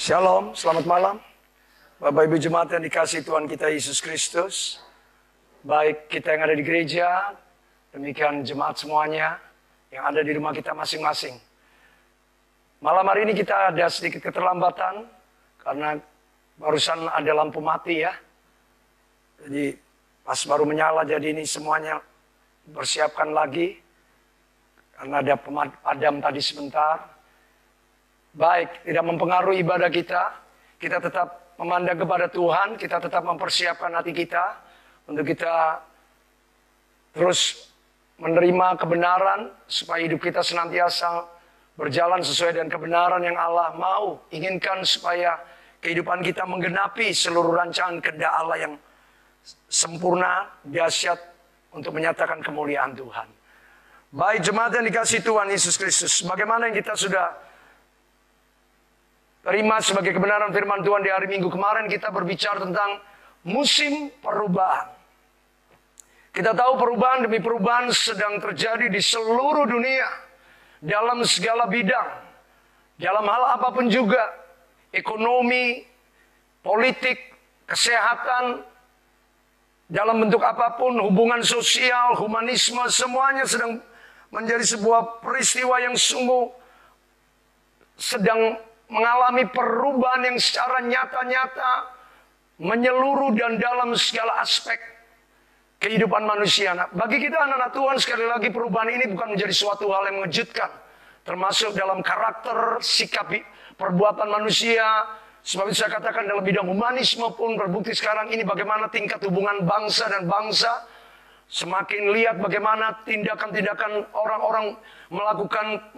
Shalom, selamat malam. Bapak Ibu Jemaat yang dikasihi Tuhan kita Yesus Kristus. Baik kita yang ada di gereja, demikian jemaat semuanya yang ada di rumah kita masing-masing. Malam hari ini kita ada sedikit keterlambatan karena barusan ada lampu mati ya. Jadi pas baru menyala, jadi ini semuanya bersiapkan lagi. Karena ada pemadam tadi sebentar. Baik, tidak mempengaruhi ibadah kita. Kita tetap memandang kepada Tuhan. Kita tetap mempersiapkan hati kita. Untuk kita terus menerima kebenaran. Supaya hidup kita senantiasa berjalan sesuai dengan kebenaran yang Allah mau. Inginkan supaya kehidupan kita menggenapi seluruh rancangan kehendak Allah yang sempurna, dahsyat untuk menyatakan kemuliaan Tuhan. Baik, jemaat yang dikasihi Tuhan Yesus Kristus. Bagaimana yang kita sudah terima sebagai kebenaran firman Tuhan di hari Minggu kemarin, kita berbicara tentang musim perubahan. Kita tahu perubahan demi perubahan sedang terjadi di seluruh dunia. Dalam segala bidang. Dalam hal apapun juga. Ekonomi, politik, kesehatan. Dalam bentuk apapun, hubungan sosial, humanisme, semuanya sedang menjadi sebuah peristiwa yang sungguh sedang mengalami perubahan yang secara nyata-nyata menyeluruh dan dalam segala aspek kehidupan manusia. Nah, bagi kita anak-anak Tuhan, sekali lagi perubahan ini bukan menjadi suatu hal yang mengejutkan. Termasuk dalam karakter, sikap, perbuatan manusia. Sebab itu saya katakan dalam bidang humanisme pun terbukti sekarang ini bagaimana tingkat hubungan bangsa dan bangsa. Semakin lihat bagaimana tindakan-tindakan orang-orang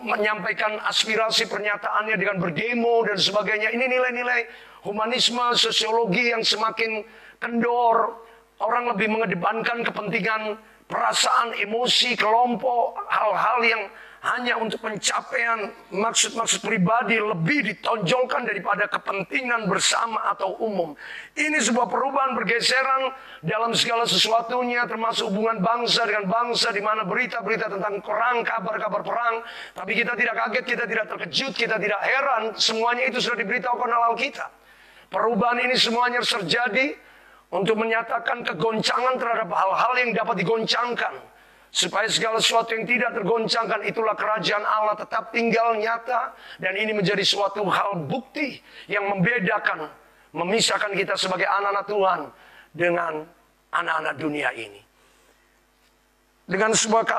menyampaikan aspirasi pernyataannya dengan berdemo dan sebagainya. Ini nilai-nilai humanisme, sosiologi yang semakin kendor. Orang lebih mengedepankan kepentingan, perasaan, emosi, kelompok, hal-hal yang hanya untuk pencapaian maksud-maksud pribadi lebih ditonjolkan daripada kepentingan bersama atau umum. Ini sebuah perubahan bergeseran dalam segala sesuatunya, termasuk hubungan bangsa dengan bangsa, di mana berita-berita tentang perang, kabar-kabar perang. Tapi kita tidak kaget, kita tidak terkejut, kita tidak heran. Semuanya itu sudah diberitahukan oleh Alkitab. Perubahan ini semuanya terjadi untuk menyatakan kegoncangan terhadap hal-hal yang dapat digoncangkan. Supaya segala sesuatu yang tidak tergoncangkan, itulah kerajaan Allah tetap tinggal nyata. Dan ini menjadi suatu hal bukti yang membedakan, memisahkan kita sebagai anak-anak Tuhan dengan anak-anak dunia ini. Dengan sebuah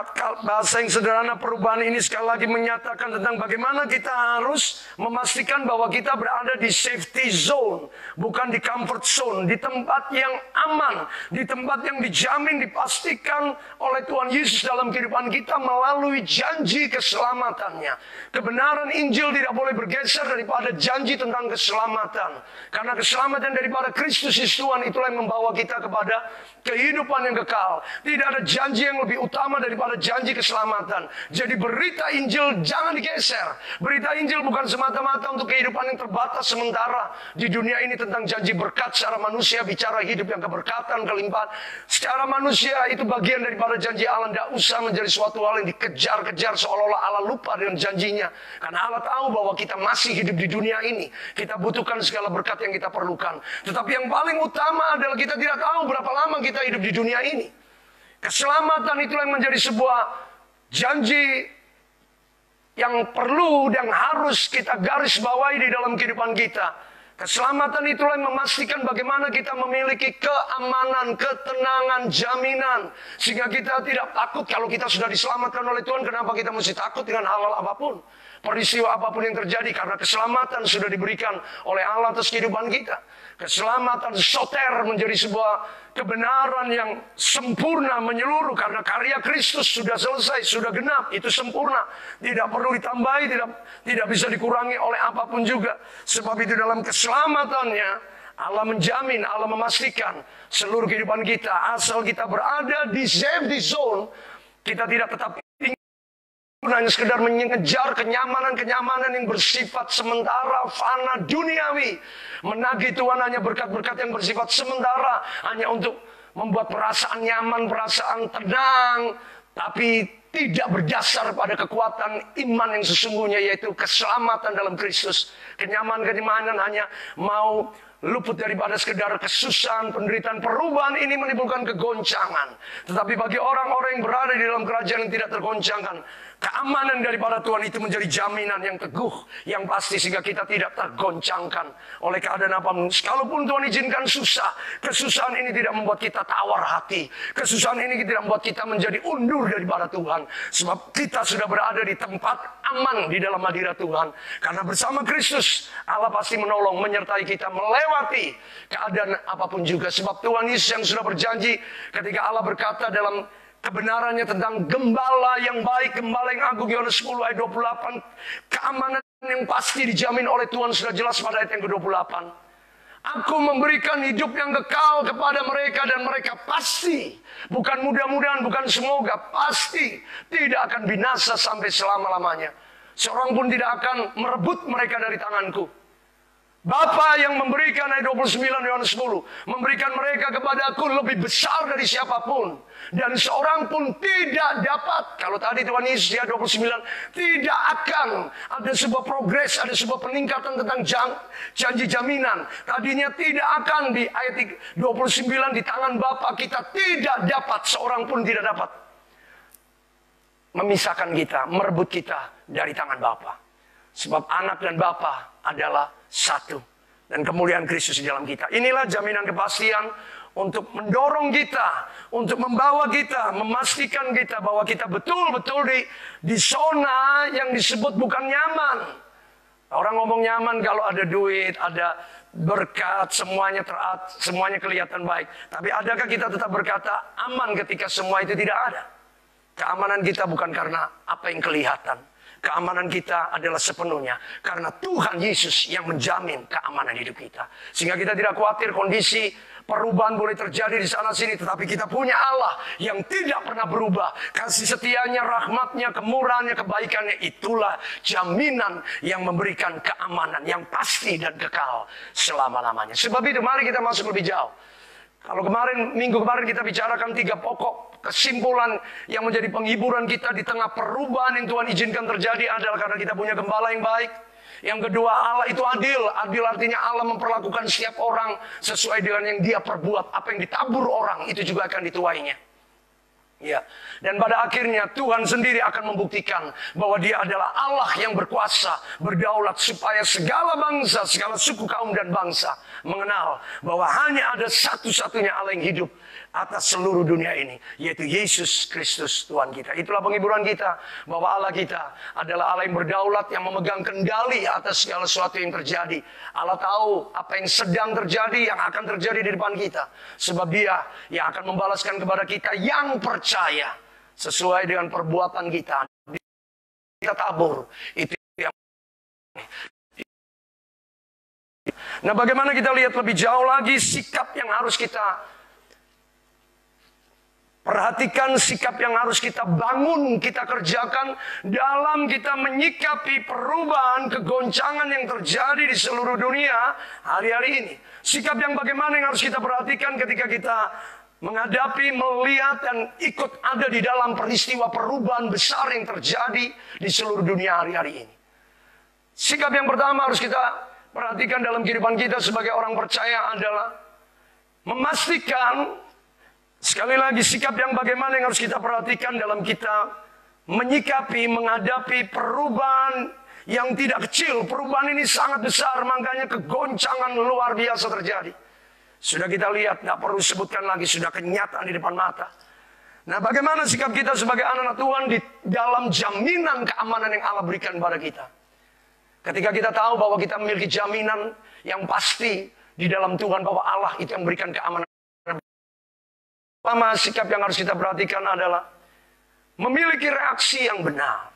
bahasa yang sederhana, perubahan ini sekali lagi menyatakan tentang bagaimana kita harus memastikan bahwa kita berada di safety zone, bukan di comfort zone, di tempat yang aman, di tempat yang dijamin, dipastikan oleh Tuhan Yesus dalam kehidupan kita melalui janji keselamatannya. Kebenaran Injil tidak boleh bergeser daripada janji tentang keselamatan. Karena keselamatan daripada Kristus Yesus Tuhan itulah yang membawa kita kepada kehidupan yang kekal. Tidak ada janji yang lebih utama daripada janji keselamatan. Jadi berita Injil jangan digeser. Berita Injil bukan semata-mata untuk kehidupan yang terbatas sementara di dunia ini tentang janji berkat secara manusia, bicara hidup yang keberkatan, kelimpahan. Secara manusia itu bagian daripada janji Allah. Tidak usah menjadi suatu hal yang dikejar-kejar seolah-olah Allah lupa dengan janjinya. Karena Allah tahu bahwa kita masih hidup di dunia ini. Kita butuhkan segala berkat yang kita perlukan. Tetapi yang paling utama adalah kita tidak tahu berapa lama kita hidup di dunia ini. Keselamatan itulah yang menjadi sebuah janji yang perlu dan harus kita garis bawahi di dalam kehidupan kita. Keselamatan itulah yang memastikan bagaimana kita memiliki keamanan, ketenangan, jaminan. Sehingga kita tidak takut kalau kita sudah diselamatkan oleh Tuhan. Kenapa kita mesti takut dengan hal-hal apapun? Peristiwa apapun yang terjadi, karena keselamatan sudah diberikan oleh Allah atas kehidupan kita. Keselamatan soter menjadi sebuah kebenaran yang sempurna menyeluruh karena karya Kristus sudah selesai, sudah genap, itu sempurna. Tidak perlu ditambahi, tidak bisa dikurangi oleh apapun juga. Sebab itu dalam keselamatannya Allah menjamin, Allah memastikan seluruh kehidupan kita, asal kita berada di safety zone, kita tidak tetap hanya sekedar mengejar kenyamanan-kenyamanan yang bersifat sementara, fana, duniawi. Menagih Tuhan hanya berkat-berkat yang bersifat sementara, hanya untuk membuat perasaan nyaman, perasaan tenang, tapi tidak berdasar pada kekuatan iman yang sesungguhnya, yaitu keselamatan dalam Kristus. Kenyamanan hanya mau luput daripada sekedar kesusahan, penderitaan. Perubahan ini menimbulkan kegoncangan. Tetapi bagi orang-orang yang berada di dalam kerajaan yang tidak tergoncangkan, keamanan daripada Tuhan itu menjadi jaminan yang teguh, yang pasti, sehingga kita tidak tergoncangkan oleh keadaan apapun. Sekalipun Tuhan izinkan susah, kesusahan ini tidak membuat kita tawar hati. Kesusahan ini tidak membuat kita menjadi undur daripada Tuhan. Sebab kita sudah berada di tempat aman di dalam hadirat Tuhan. Karena bersama Kristus, Allah pasti menolong, menyertai kita melewati keadaan apapun juga. Sebab Tuhan Yesus yang sudah berjanji ketika Allah berkata dalam kebenarannya tentang gembala yang baik, gembala yang agung, Yohanes 10 ayat 28. Keamanan yang pasti dijamin oleh Tuhan sudah jelas pada ayat yang ke-28. Aku memberikan hidup yang kekal kepada mereka, dan mereka pasti, bukan mudah-mudahan, bukan semoga, pasti tidak akan binasa sampai selama-lamanya. Seorang pun tidak akan merebut mereka dari tanganku. Bapa yang memberikan, ayat 29 Yohanes 10, memberikan mereka kepadaku lebih besar dari siapapun, dan seorang pun tidak dapat. Kalau tadi Tuhan Yesus di ayat 29 tidak akan ada sebuah progres, ada sebuah peningkatan tentang janji jaminan. Tadinya tidak akan di ayat 29 di tangan Bapa kita tidak dapat, seorang pun tidak dapat memisahkan kita, merebut kita dari tangan Bapa. Sebab anak dan Bapa adalah satu. Dan kemuliaan Kristus di dalam kita. Inilah jaminan kepastian untuk mendorong kita, untuk membawa kita, memastikan kita bahwa kita betul-betul di zona yang disebut bukan nyaman. Orang ngomong nyaman kalau ada duit, ada berkat, semuanya kelihatan baik. Tapi adakah kita tetap berkata aman ketika semua itu tidak ada? Keamanan kita bukan karena apa yang kelihatan. Keamanan kita adalah sepenuhnya karena Tuhan Yesus yang menjamin keamanan hidup kita. Sehingga kita tidak khawatir kondisi perubahan boleh terjadi di sana sini, tetapi kita punya Allah yang tidak pernah berubah. Kasih setianya, rahmatnya, kemurahannya, kebaikannya, itulah jaminan yang memberikan keamanan yang pasti dan kekal selama-lamanya. Sebab itu mari kita masuk lebih jauh. Kalau minggu kemarin kita bicarakan 3 pokok kesimpulan yang menjadi penghiburan kita di tengah perubahan yang Tuhan izinkan terjadi adalah karena kita punya gembala yang baik. Yang kedua, Allah itu adil. Adil artinya Allah memperlakukan setiap orang sesuai dengan yang dia perbuat. Apa yang ditabur orang itu juga akan dituainya. Ya, dan pada akhirnya Tuhan sendiri akan membuktikan bahwa Dia adalah Allah yang berkuasa, berdaulat supaya segala bangsa, segala suku, kaum dan bangsa mengenal bahwa hanya ada satu-satunya Allah yang hidup atas seluruh dunia ini, yaitu Yesus Kristus Tuhan kita. Itulah penghiburan kita bahwa Allah kita adalah Allah yang berdaulat, yang memegang kendali atas segala sesuatu yang terjadi. Allah tahu apa yang sedang terjadi, yang akan terjadi di depan kita, sebab Dia yang akan membalaskan kepada kita yang percaya sesuai dengan perbuatan kita. Kita tabur itu yang. Nah, bagaimana kita lihat lebih jauh lagi sikap yang harus kita perhatikan, sikap yang harus kita bangun, kita kerjakan dalam kita menyikapi perubahan, kegoncangan yang terjadi di seluruh dunia hari-hari ini. Sikap yang bagaimana yang harus kita perhatikan ketika kita menghadapi, melihat, dan ikut ada di dalam peristiwa perubahan besar yang terjadi di seluruh dunia hari-hari ini. Sikap yang pertama harus kita perhatikan dalam kehidupan kita sebagai orang percaya adalah memastikan. Sekali lagi, sikap yang bagaimana yang harus kita perhatikan dalam kita menyikapi, menghadapi perubahan yang tidak kecil. Perubahan ini sangat besar, makanya kegoncangan luar biasa terjadi. Sudah kita lihat, tidak perlu sebutkan lagi, sudah kenyataan di depan mata. Nah, bagaimana sikap kita sebagai anak-anak Tuhan di dalam jaminan keamanan yang Allah berikan kepada kita. Ketika kita tahu bahwa kita memiliki jaminan yang pasti di dalam Tuhan, bahwa Allah itu yang memberikan keamanan. Pertama, sikap yang harus kita perhatikan adalah memiliki reaksi yang benar.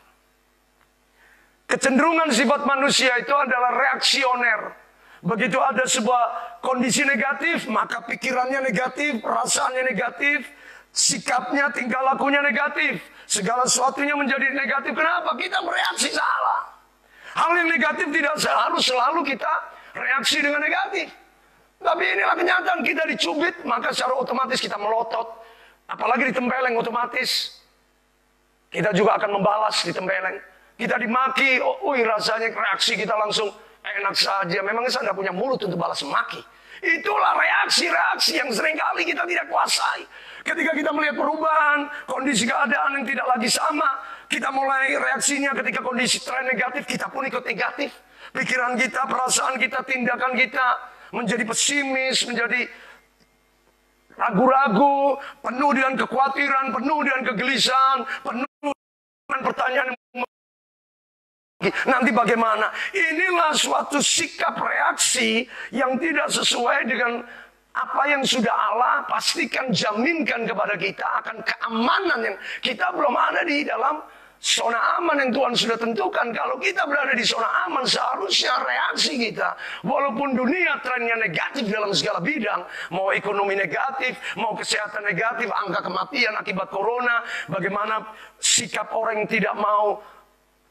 Kecenderungan sifat manusia itu adalah reaksioner. Begitu ada sebuah kondisi negatif, maka pikirannya negatif, perasaannya negatif, sikapnya, tingkah lakunya negatif. Segala sesuatunya menjadi negatif. Kenapa? Kita bereaksi salah. Hal yang negatif tidak selalu kita reaksi dengan negatif. Tapi inilah kenyataan, kita dicubit, maka secara otomatis kita melotot. Apalagi ditempeleng otomatis. kita juga akan membalas ditempeleng. Kita dimaki, rasanya reaksi kita langsung enak saja. Memangnya saya tidak punya mulut untuk balas maki. Itulah reaksi-reaksi yang seringkali kita tidak kuasai. Ketika kita melihat perubahan, kondisi keadaan yang tidak lagi sama, kita mulai reaksinya ketika kondisi tren negatif, kita pun ikut negatif. Pikiran kita, perasaan kita, tindakan kita menjadi pesimis, menjadi ragu-ragu, penuh dengan kekhawatiran, penuh dengan kegelisahan, penuh dengan pertanyaan yang nanti bagaimana? Inilah suatu sikap reaksi yang tidak sesuai dengan apa yang sudah Allah pastikan, jaminkan kepada kita akan keamanan yang kita belum ada di dalam zona aman yang Tuhan sudah tentukan. Kalau kita berada di zona aman, seharusnya reaksi kita, walaupun dunia trennya negatif dalam segala bidang, mau ekonomi negatif, mau kesehatan negatif, angka kematian akibat corona, bagaimana sikap orang yang tidak mau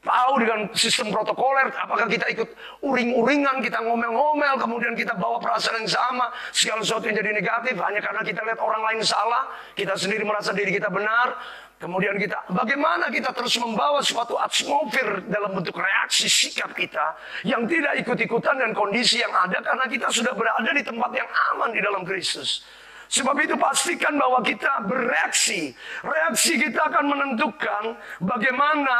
tahu dengan sistem protokoler, apakah kita ikut uring-uringan, kita ngomel-ngomel, kemudian kita bawa perasaan yang sama, segala sesuatu yang jadi negatif, hanya karena kita lihat orang lain salah, kita sendiri merasa diri kita benar. Kemudian bagaimana kita terus membawa suatu atmosfer dalam bentuk reaksi sikap kita yang tidak ikut-ikutan dengan kondisi yang ada karena kita sudah berada di tempat yang aman di dalam Kristus. Sebab itu pastikan bahwa kita bereaksi. Reaksi kita akan menentukan bagaimana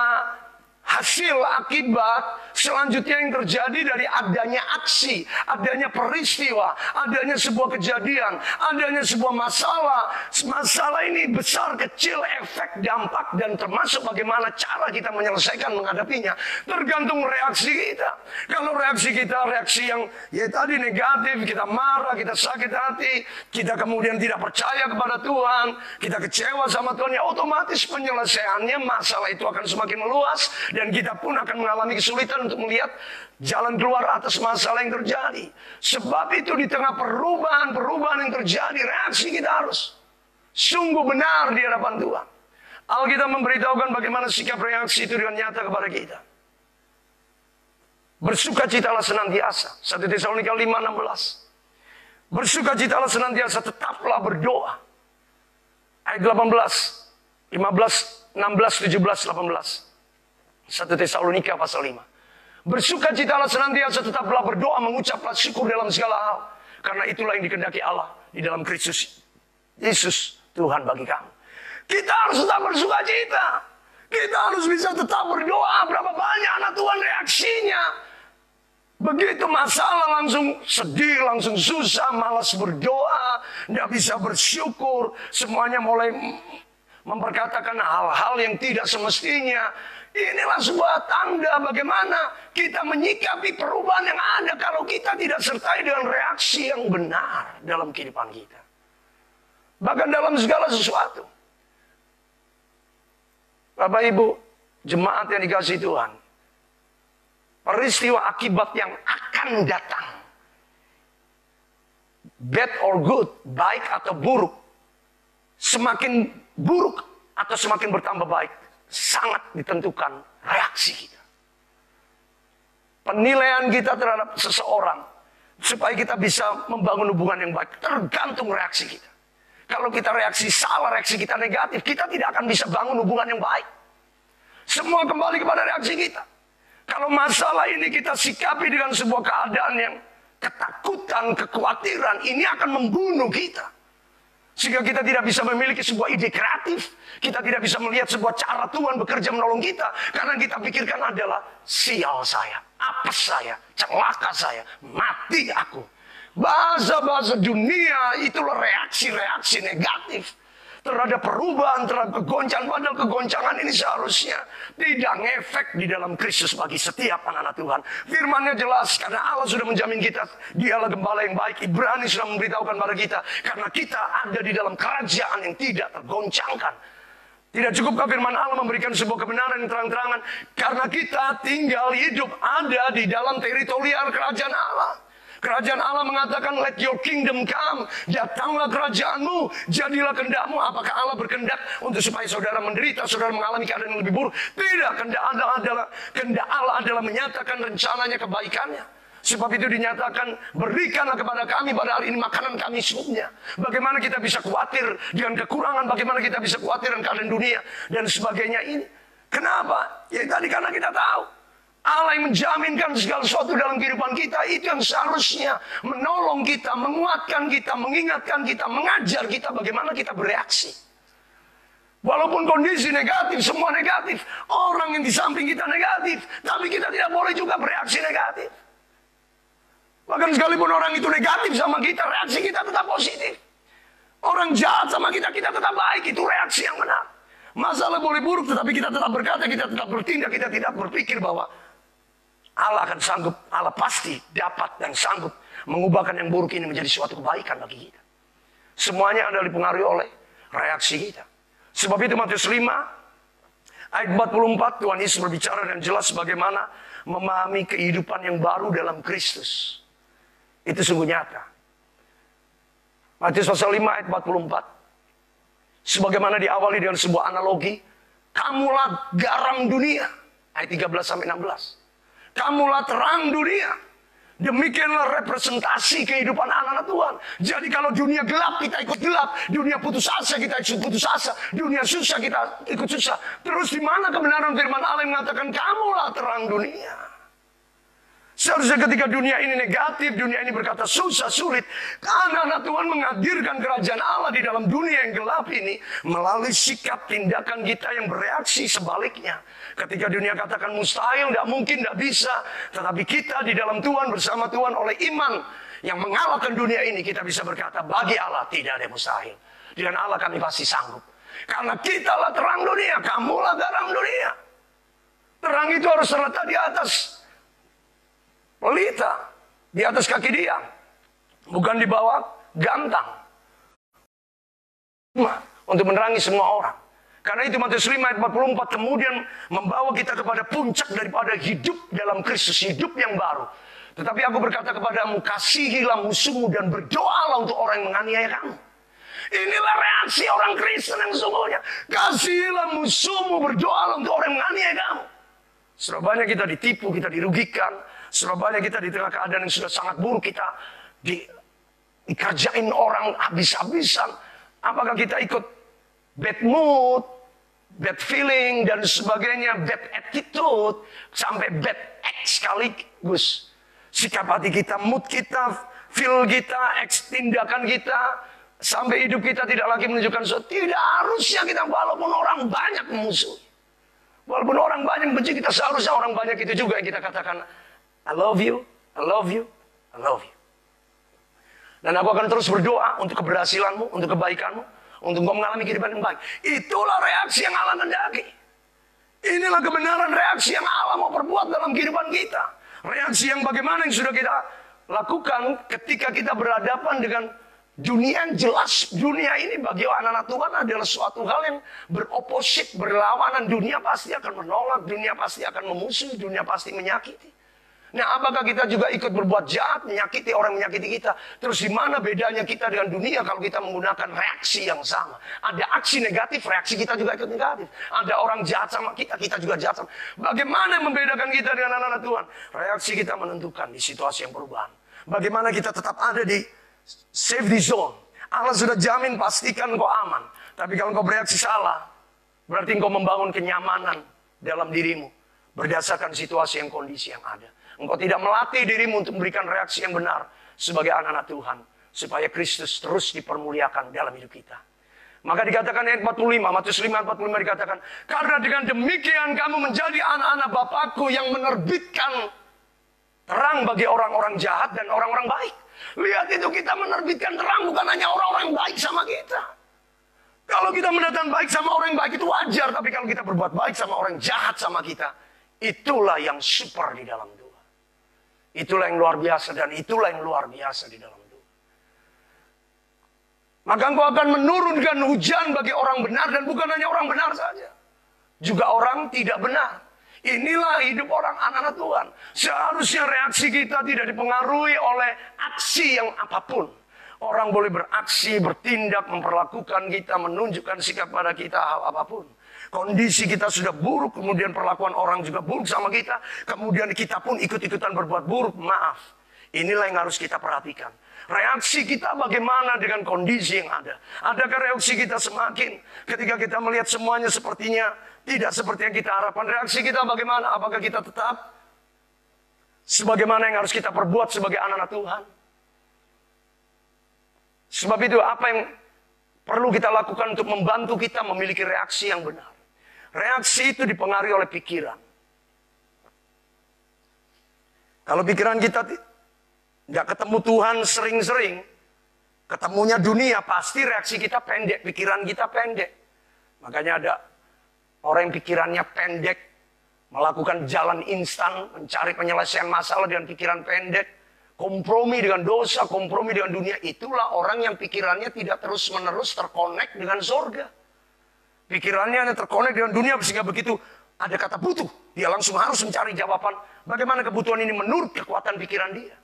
hasil akibat selanjutnya yang terjadi dari adanya aksi, adanya peristiwa, adanya sebuah kejadian, adanya sebuah masalah. Masalah ini besar, kecil, efek, dampak, dan termasuk bagaimana cara kita menyelesaikan, menghadapinya. Tergantung reaksi kita. Kalau reaksi kita, reaksi yang tadi negatif, kita marah, kita sakit hati, kita kemudian tidak percaya kepada Tuhan, kita kecewa sama Tuhan, ya otomatis penyelesaiannya masalah itu akan semakin meluas. Dan kita pun akan mengalami kesulitan untuk melihat jalan keluar atas masalah yang terjadi. Sebab itu di tengah perubahan-perubahan yang terjadi, reaksi kita harus sungguh benar di hadapan Tuhan. Alkitab memberitahukan bagaimana sikap reaksi itu dengan nyata kepada kita. Bersukacitalah senantiasa. 1 Tesalonika 5:16. Bersukacitalah senantiasa, tetaplah berdoa. Ayat 18, 15, 16, 17, 18. 1 Tesalonika pasal 5. Bersukacitalah senantiasa, tetaplah berdoa, mengucaplah syukur dalam segala hal. Karena itulah yang dikehendaki Allah di dalam Kristus Yesus Tuhan bagi kamu. Kita harus tetap bersukacita. Kita harus bisa tetap berdoa. Berapa banyak anak Tuhan reaksinya? Begitu masalah langsung sedih, langsung susah, malas berdoa, tidak bisa bersyukur. Semuanya mulai memperkatakan hal-hal yang tidak semestinya. Inilah sebuah tanda bagaimana kita menyikapi perubahan yang ada kalau kita tidak sertai dengan reaksi yang benar dalam kehidupan kita. Bahkan dalam segala sesuatu. Bapak Ibu, jemaat yang dikasihi Tuhan, peristiwa akibat yang akan datang, bad or good, baik atau buruk, semakin buruk atau semakin bertambah baik, sangat ditentukan reaksi kita. Penilaian kita terhadap seseorang, supaya kita bisa membangun hubungan yang baik, tergantung reaksi kita. Kalau kita reaksi salah, reaksi kita negatif, kita tidak akan bisa bangun hubungan yang baik. Semua kembali kepada reaksi kita. Kalau masalah ini kita sikapi dengan sebuah keadaan yang ketakutan, kekhawatiran, ini akan membunuh kita. Sehingga kita tidak bisa memiliki sebuah ide kreatif. Kita tidak bisa melihat sebuah cara Tuhan bekerja menolong kita. Karena kita pikirkan adalah sial saya, apes saya, celaka saya, mati aku. Bahasa-bahasa dunia itulah reaksi-reaksi negatif terhadap perubahan, terhadap kegoncangan. Padahal kegoncangan ini seharusnya tidak ngefek di dalam Kristus bagi setiap anak-anak Tuhan. Firman-Nya jelas, karena Allah sudah menjamin kita, Dialah gembala yang baik. Ibrani sudah memberitahukan pada kita, karena kita ada di dalam kerajaan yang tidak tergoncangkan. Tidak cukupkah firman Allah memberikan sebuah kebenaran yang terang-terangan? Karena kita tinggal hidup ada di dalam teritorial kerajaan Allah. Kerajaan Allah mengatakan, let your kingdom come. Datanglah kerajaanmu, jadilah kehendakmu. Apakah Allah berkehendak untuk supaya saudara menderita, saudara mengalami keadaan yang lebih buruk? Tidak, kehendak Allah adalah menyatakan rencananya, kebaikannya. Sebab itu dinyatakan, berikanlah kepada kami pada hari ini makanan kami secukupnya. Bagaimana kita bisa khawatir dengan kekurangan, bagaimana kita bisa khawatir dengan keadaan dunia, dan sebagainya ini. Kenapa? Ya tadi karena kita tahu, Allah yang menjaminkan segala sesuatu dalam kehidupan kita, itu yang seharusnya menolong kita, menguatkan kita, mengingatkan kita, mengajar kita bagaimana kita bereaksi. Walaupun kondisi negatif, semua negatif. Orang yang di samping kita negatif, tapi kita tidak boleh juga bereaksi negatif. Bahkan sekalipun orang itu negatif sama kita, reaksi kita tetap positif. Orang jahat sama kita, kita tetap baik. Itu reaksi yang benar. Masalah boleh buruk, tetapi kita tetap berkata, kita tetap bertindak, kita tidak berpikir bahwa Allah akan sanggup, Allah pasti dapat dan sanggup mengubahkan yang buruk ini menjadi suatu kebaikan bagi kita. Semuanya adalah dipengaruhi oleh reaksi kita. Sebab itu Matius 5 ayat 44, Tuhan Yesus berbicara dengan jelas bagaimana memahami kehidupan yang baru dalam Kristus. Itu sungguh nyata. Matius pasal 5 ayat 44. Sebagaimana diawali dengan sebuah analogi, kamulah garam dunia. Ayat 13 sampai 16. Kamulah terang dunia. Demikianlah representasi kehidupan anak-anak Tuhan. Jadi kalau dunia gelap, kita ikut gelap. Dunia putus asa, kita ikut putus asa. Dunia susah, kita ikut susah. Terus di mana kebenaran firman Allah yang mengatakan kamulah terang dunia? Seharusnya ketika dunia ini negatif, dunia ini berkata susah, sulit. Anak-anak Tuhan menghadirkan kerajaan Allah di dalam dunia yang gelap ini melalui sikap tindakan kita yang bereaksi sebaliknya. Ketika dunia katakan mustahil, tidak mungkin, tidak bisa. Tetapi kita di dalam Tuhan, bersama Tuhan oleh iman yang mengalahkan dunia ini, kita bisa berkata, bagi Allah tidak ada yang mustahil. Dengan Allah kami pasti sanggup. Karena kita lah terang dunia, kamulah garam dunia. Terang itu harus terletak di atas pelita, di atas kaki dia, bukan di bawah gantang, untuk menerangi semua orang. Karena itu Matius 5 ayat 44 kemudian membawa kita kepada puncak daripada hidup dalam Kristus, hidup yang baru. Tetapi aku berkata kepadamu, kasihilah musuhmu dan berdoalah untuk orang yang menganiaya kamu. Inilah reaksi orang Kristen yang sesungguhnya. Kasihilah musuhmu, berdoalah untuk orang yang menganiaya kamu. Seberapa banyak kita ditipu, kita dirugikan. Seberapa banyak kita di tengah keadaan yang sudah sangat buruk, kita dikerjain orang habis-habisan. Apakah kita ikut bad mood, bad feeling, dan sebagainya, bad attitude, sampai bad act sekaligus. Sikap hati kita, mood kita, feel kita, tindakan kita, sampai hidup kita tidak lagi menunjukkan sesuatu. Tidak harusnya kita, walaupun orang banyak memusuhi. Walaupun orang banyak benci kita, seharusnya orang banyak itu juga yang kita katakan, I love you, I love you, I love you. Dan aku akan terus berdoa untuk keberhasilanmu, untuk kebaikanmu, untuk kau mengalami kehidupan yang baik. Itulah reaksi yang Allah kehendaki. Inilah kebenaran reaksi yang Allah mau perbuat dalam kehidupan kita. Reaksi yang bagaimana yang sudah kita lakukan ketika kita berhadapan dengan dunia yang jelas. Dunia ini bagi anak-anak Tuhan adalah suatu hal yang beroposit, berlawanan. Dunia pasti akan menolak, dunia pasti akan memusuhi, dunia pasti menyakiti. Nah, apakah kita juga ikut berbuat jahat, menyakiti orang menyakiti kita? Terus di mana bedanya kita dengan dunia kalau kita menggunakan reaksi yang sama? Ada aksi negatif, reaksi kita juga ikut negatif. Ada orang jahat sama kita, kita juga jahat sama. Bagaimana membedakan kita dengan anak-anak Tuhan? Reaksi kita menentukan di situasi yang perubahan. Bagaimana kita tetap ada di safety zone. Allah sudah jamin, pastikan kau aman. Tapi kalau kau bereaksi salah, berarti kau membangun kenyamanan dalam dirimu berdasarkan situasi yang kondisi yang ada. Engkau tidak melatih dirimu untuk memberikan reaksi yang benar sebagai anak-anak Tuhan. Supaya Kristus terus dipermuliakan dalam hidup kita. Maka dikatakan ayat 45, Matius 5 ayat 45 dikatakan, karena dengan demikian kamu menjadi anak-anak Bapakku yang menerbitkan terang bagi orang-orang jahat dan orang-orang baik. Lihat itu, kita menerbitkan terang, bukan hanya orang-orang baik sama kita. Kalau kita mendatangkan baik sama orang yang baik itu wajar. Tapi kalau kita berbuat baik sama orang jahat sama kita, itulah yang super di dalam Tuhan. Itulah yang luar biasa, dan itulah yang luar biasa di dalam Tuhan. Maka engkau akan menurunkan hujan bagi orang benar, dan bukan hanya orang benar saja. Juga orang tidak benar. Inilah hidup orang anak-anak Tuhan. Seharusnya reaksi kita tidak dipengaruhi oleh aksi yang apapun. Orang boleh beraksi, bertindak, memperlakukan kita, menunjukkan sikap pada kita hal apapun. Kondisi kita sudah buruk, kemudian perlakuan orang juga buruk sama kita. Kemudian kita pun ikut-ikutan berbuat buruk. Maaf, inilah yang harus kita perhatikan. Reaksi kita bagaimana dengan kondisi yang ada. Adakah reaksi kita semakin ketika kita melihat semuanya sepertinya tidak seperti yang kita harapkan? Reaksi kita bagaimana? Apakah kita tetap sebagaimana yang harus kita perbuat sebagai anak-anak Tuhan? Sebab itu apa yang perlu kita lakukan untuk membantu kita memiliki reaksi yang benar? Reaksi itu dipengaruhi oleh pikiran. Kalau pikiran kita nggak ketemu Tuhan sering-sering, ketemunya dunia, pasti reaksi kita pendek, pikiran kita pendek. Makanya ada orang yang pikirannya pendek, melakukan jalan instan, mencari penyelesaian masalah dengan pikiran pendek, kompromi dengan dosa, kompromi dengan dunia. Itulah orang yang pikirannya tidak terus-menerus terkonek dengan surga. Pikirannya hanya terkonek dengan dunia, sehingga begitu ada kata butuh, dia langsung harus mencari jawaban bagaimana kebutuhan ini menurut kekuatan pikiran dia.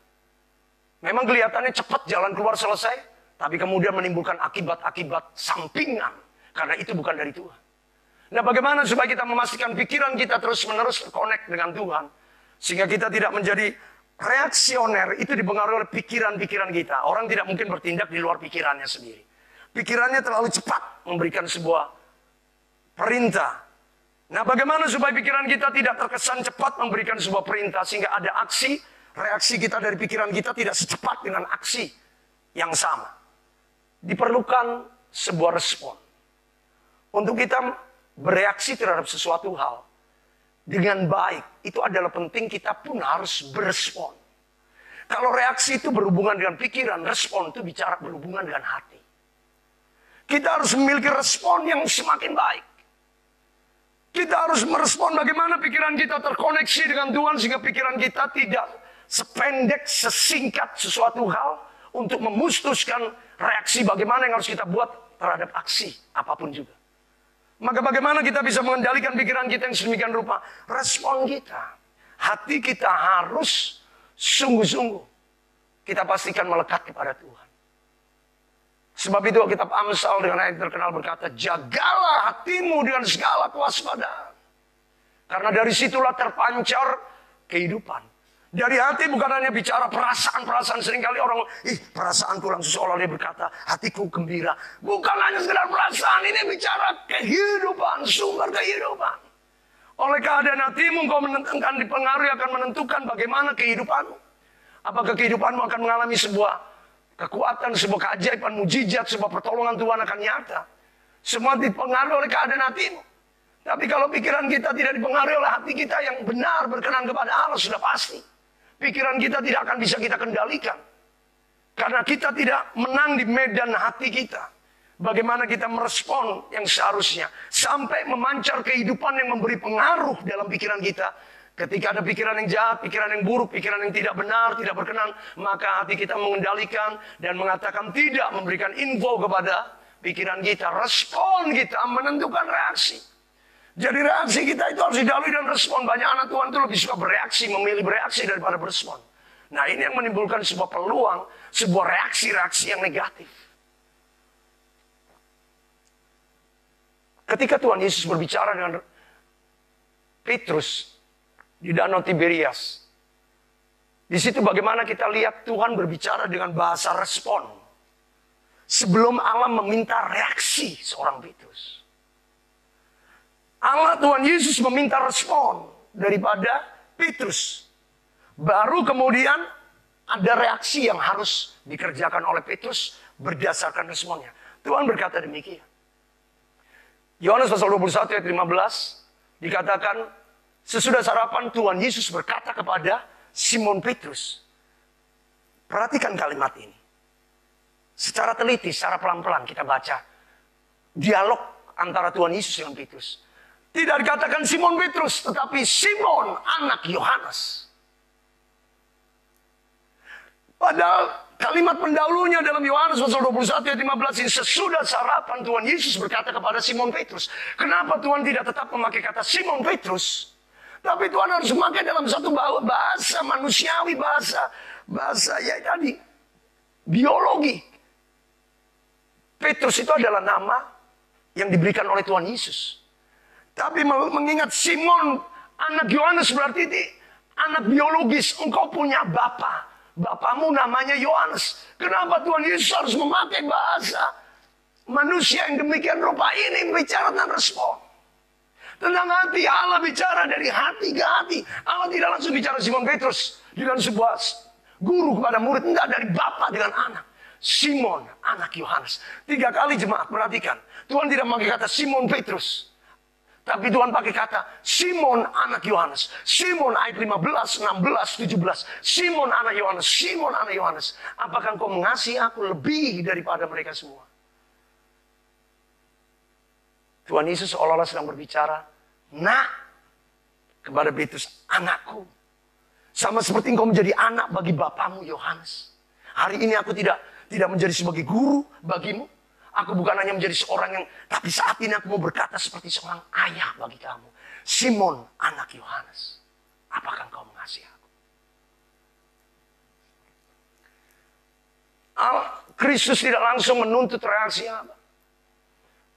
Memang kelihatannya cepat jalan keluar selesai, tapi kemudian menimbulkan akibat-akibat sampingan, karena itu bukan dari Tuhan. Nah, bagaimana supaya kita memastikan pikiran kita terus-menerus terkonek dengan Tuhan, sehingga kita tidak menjadi reaksioner, itu dipengaruhi oleh pikiran-pikiran kita. Orang tidak mungkin bertindak di luar pikirannya sendiri. Pikirannya terlalu cepat memberikan sebuah perintah. Nah, bagaimana supaya pikiran kita tidak terkesan cepat memberikan sebuah perintah sehingga ada aksi, reaksi kita dari pikiran kita tidak secepat dengan aksi yang sama. Diperlukan sebuah respon. Untuk kita bereaksi terhadap sesuatu hal dengan baik, itu adalah penting kita pun harus berespon. Kalau reaksi itu berhubungan dengan pikiran, respon itu bicara berhubungan dengan hati. Kita harus memiliki respon yang semakin baik. Kita harus merespon bagaimana pikiran kita terkoneksi dengan Tuhan sehingga pikiran kita tidak sependek, sesingkat sesuatu hal untuk memutuskan reaksi bagaimana yang harus kita buat terhadap aksi apapun juga. Maka bagaimana kita bisa mengendalikan pikiran kita yang sedemikian rupa? Respon kita. Hati kita harus sungguh-sungguh kita pastikan melekat kepada Tuhan. Sebab itu kitab Amsal dengan ayat terkenal berkata, jagalah hatimu dengan segala kewaspadaan. Karena dari situlah terpancar kehidupan. Dari hati bukan hanya bicara perasaan-perasaan. Seringkali orang, perasaanku langsung seolah dia berkata, hatiku gembira. Bukan hanya sekedar perasaan, ini bicara kehidupan, sumber kehidupan. Oleh keadaan hatimu kau menentukan, dipengaruhi akan menentukan bagaimana kehidupanmu. Apakah kehidupanmu akan mengalami sebuah kekuatan, sebuah keajaiban, mujizat, sebuah pertolongan Tuhan akan nyata. Semua dipengaruhi oleh keadaan hatimu. Tapi kalau pikiran kita tidak dipengaruhi oleh hati kita yang benar berkenan kepada Allah, sudah pasti pikiran kita tidak akan bisa kita kendalikan. Karena kita tidak menang di medan hati kita. Bagaimana kita merespon yang seharusnya. Sampai memancar kehidupan yang memberi pengaruh dalam pikiran kita. Ketika ada pikiran yang jahat, pikiran yang buruk, pikiran yang tidak benar, tidak berkenan, maka hati kita mengendalikan dan mengatakan tidak, memberikan info kepada pikiran kita. Respon kita menentukan reaksi. Jadi reaksi kita itu harus didahului dan respon. Banyak anak Tuhan itu lebih suka bereaksi, memilih bereaksi daripada berespon. Nah, ini yang menimbulkan sebuah peluang, sebuah reaksi-reaksi yang negatif. Ketika Tuhan Yesus berbicara dengan Petrus di Danau Tiberias, di situ bagaimana kita lihat Tuhan berbicara dengan bahasa respon. Sebelum Allah meminta reaksi seorang Petrus, Allah Tuhan Yesus meminta respon daripada Petrus. Baru kemudian ada reaksi yang harus dikerjakan oleh Petrus berdasarkan responnya. Tuhan berkata demikian. Yohanes pasal 21 ayat 15 dikatakan, sesudah sarapan Tuhan Yesus berkata kepada Simon Petrus. Perhatikan kalimat ini. Secara teliti, secara pelan-pelan kita baca dialog antara Tuhan Yesus dengan Petrus. Tidak dikatakan Simon Petrus, tetapi Simon anak Yohanes. Padahal kalimat pendahulunya dalam Yohanes pasal 21 ayat 15 ini, sesudah sarapan Tuhan Yesus berkata kepada Simon Petrus. Kenapa Tuhan tidak tetap memakai kata Simon Petrus? Tapi Tuhan harus memakai dalam satu bahasa manusiawi, bahasa ya tadi, biologi. Petrus itu adalah nama yang diberikan oleh Tuhan Yesus. Tapi mengingat Simon, anak Yohanes berarti anak biologis. Engkau punya bapa. Bapamu namanya Yohanes. Kenapa Tuhan Yesus harus memakai bahasa manusia yang demikian rupa ini bicara tentang respon? Tentang hati, Allah bicara dari hati ke hati. Allah tidak langsung bicara Simon Petrus dengan sebuah guru kepada murid. Tidak, dari bapa dengan anak. Simon, anak Yohanes. 3 kali jemaat, perhatikan. Tuhan tidak pakai kata Simon Petrus. Tapi Tuhan pakai kata Simon anak Yohanes. Simon ayat 15, 16, 17. Simon anak Yohanes. Simon anak Yohanes. Apakah engkau mengasihi aku lebih daripada mereka semua? Tuhan Yesus seolah-olah sedang berbicara, nak, kepada Petrus, anakku. Sama seperti engkau menjadi anak bagi bapamu Yohanes. Hari ini aku tidak menjadi sebagai guru bagimu. Aku bukan hanya menjadi seorang yang, tapi saat ini aku mau berkata seperti seorang ayah bagi kamu. Simon, anak Yohanes. Apakah engkau mengasihi aku? Kristus tidak langsung menuntut reaksi apa.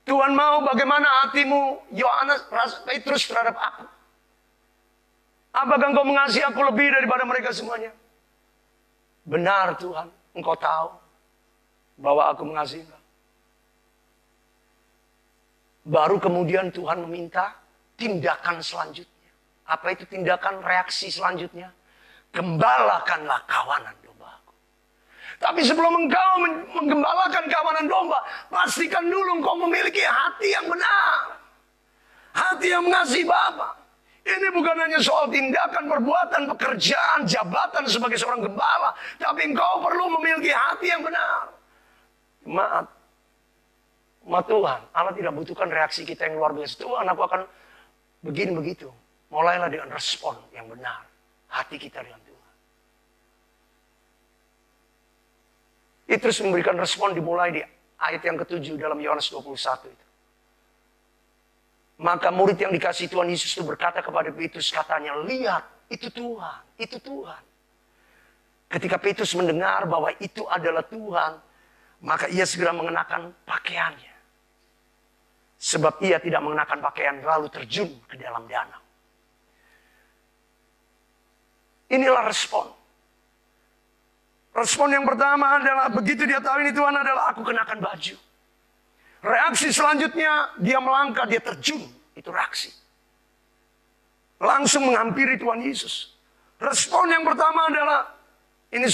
Tuhan mau bagaimana hatimu, Yohanes, Petrus terhadap aku. Apakah engkau mengasihi aku lebih daripada mereka semuanya? Benar Tuhan, engkau tahu bahwa aku mengasihi engkau. Baru kemudian Tuhan meminta tindakan selanjutnya. Apa itu tindakan reaksi selanjutnya? Gembalakanlah kawanan dombaku. Tapi sebelum engkau menggembalakan kawanan domba, pastikan dulu engkau memiliki hati yang benar. Hati yang mengasihi Bapa. Ini bukan hanya soal tindakan, perbuatan, pekerjaan, jabatan sebagai seorang gembala. Tapi engkau perlu memiliki hati yang benar. Tuhan, Allah tidak butuhkan reaksi kita yang luar biasa. Tuhan, aku akan begini begitu. Mulailah dengan respon yang benar. Hati kita dengan Tuhan. Itu terus memberikan respon dimulai di ayat yang ke-7 dalam Yohanes 21 itu. Maka murid yang dikasih Tuhan Yesus itu berkata kepada Petrus, katanya, lihat, itu Tuhan, itu Tuhan. Ketika Petrus mendengar bahwa itu adalah Tuhan, maka ia segera mengenakan pakaiannya. Sebab ia tidak mengenakan pakaian lalu terjun ke dalam danau. Inilah respon. Respon yang pertama adalah begitu dia tahu ini Tuhan adalah aku kenakan baju. Reaksi selanjutnya dia melangkah, dia terjun. Itu reaksi. Langsung menghampiri Tuhan Yesus. Respon yang pertama adalah ini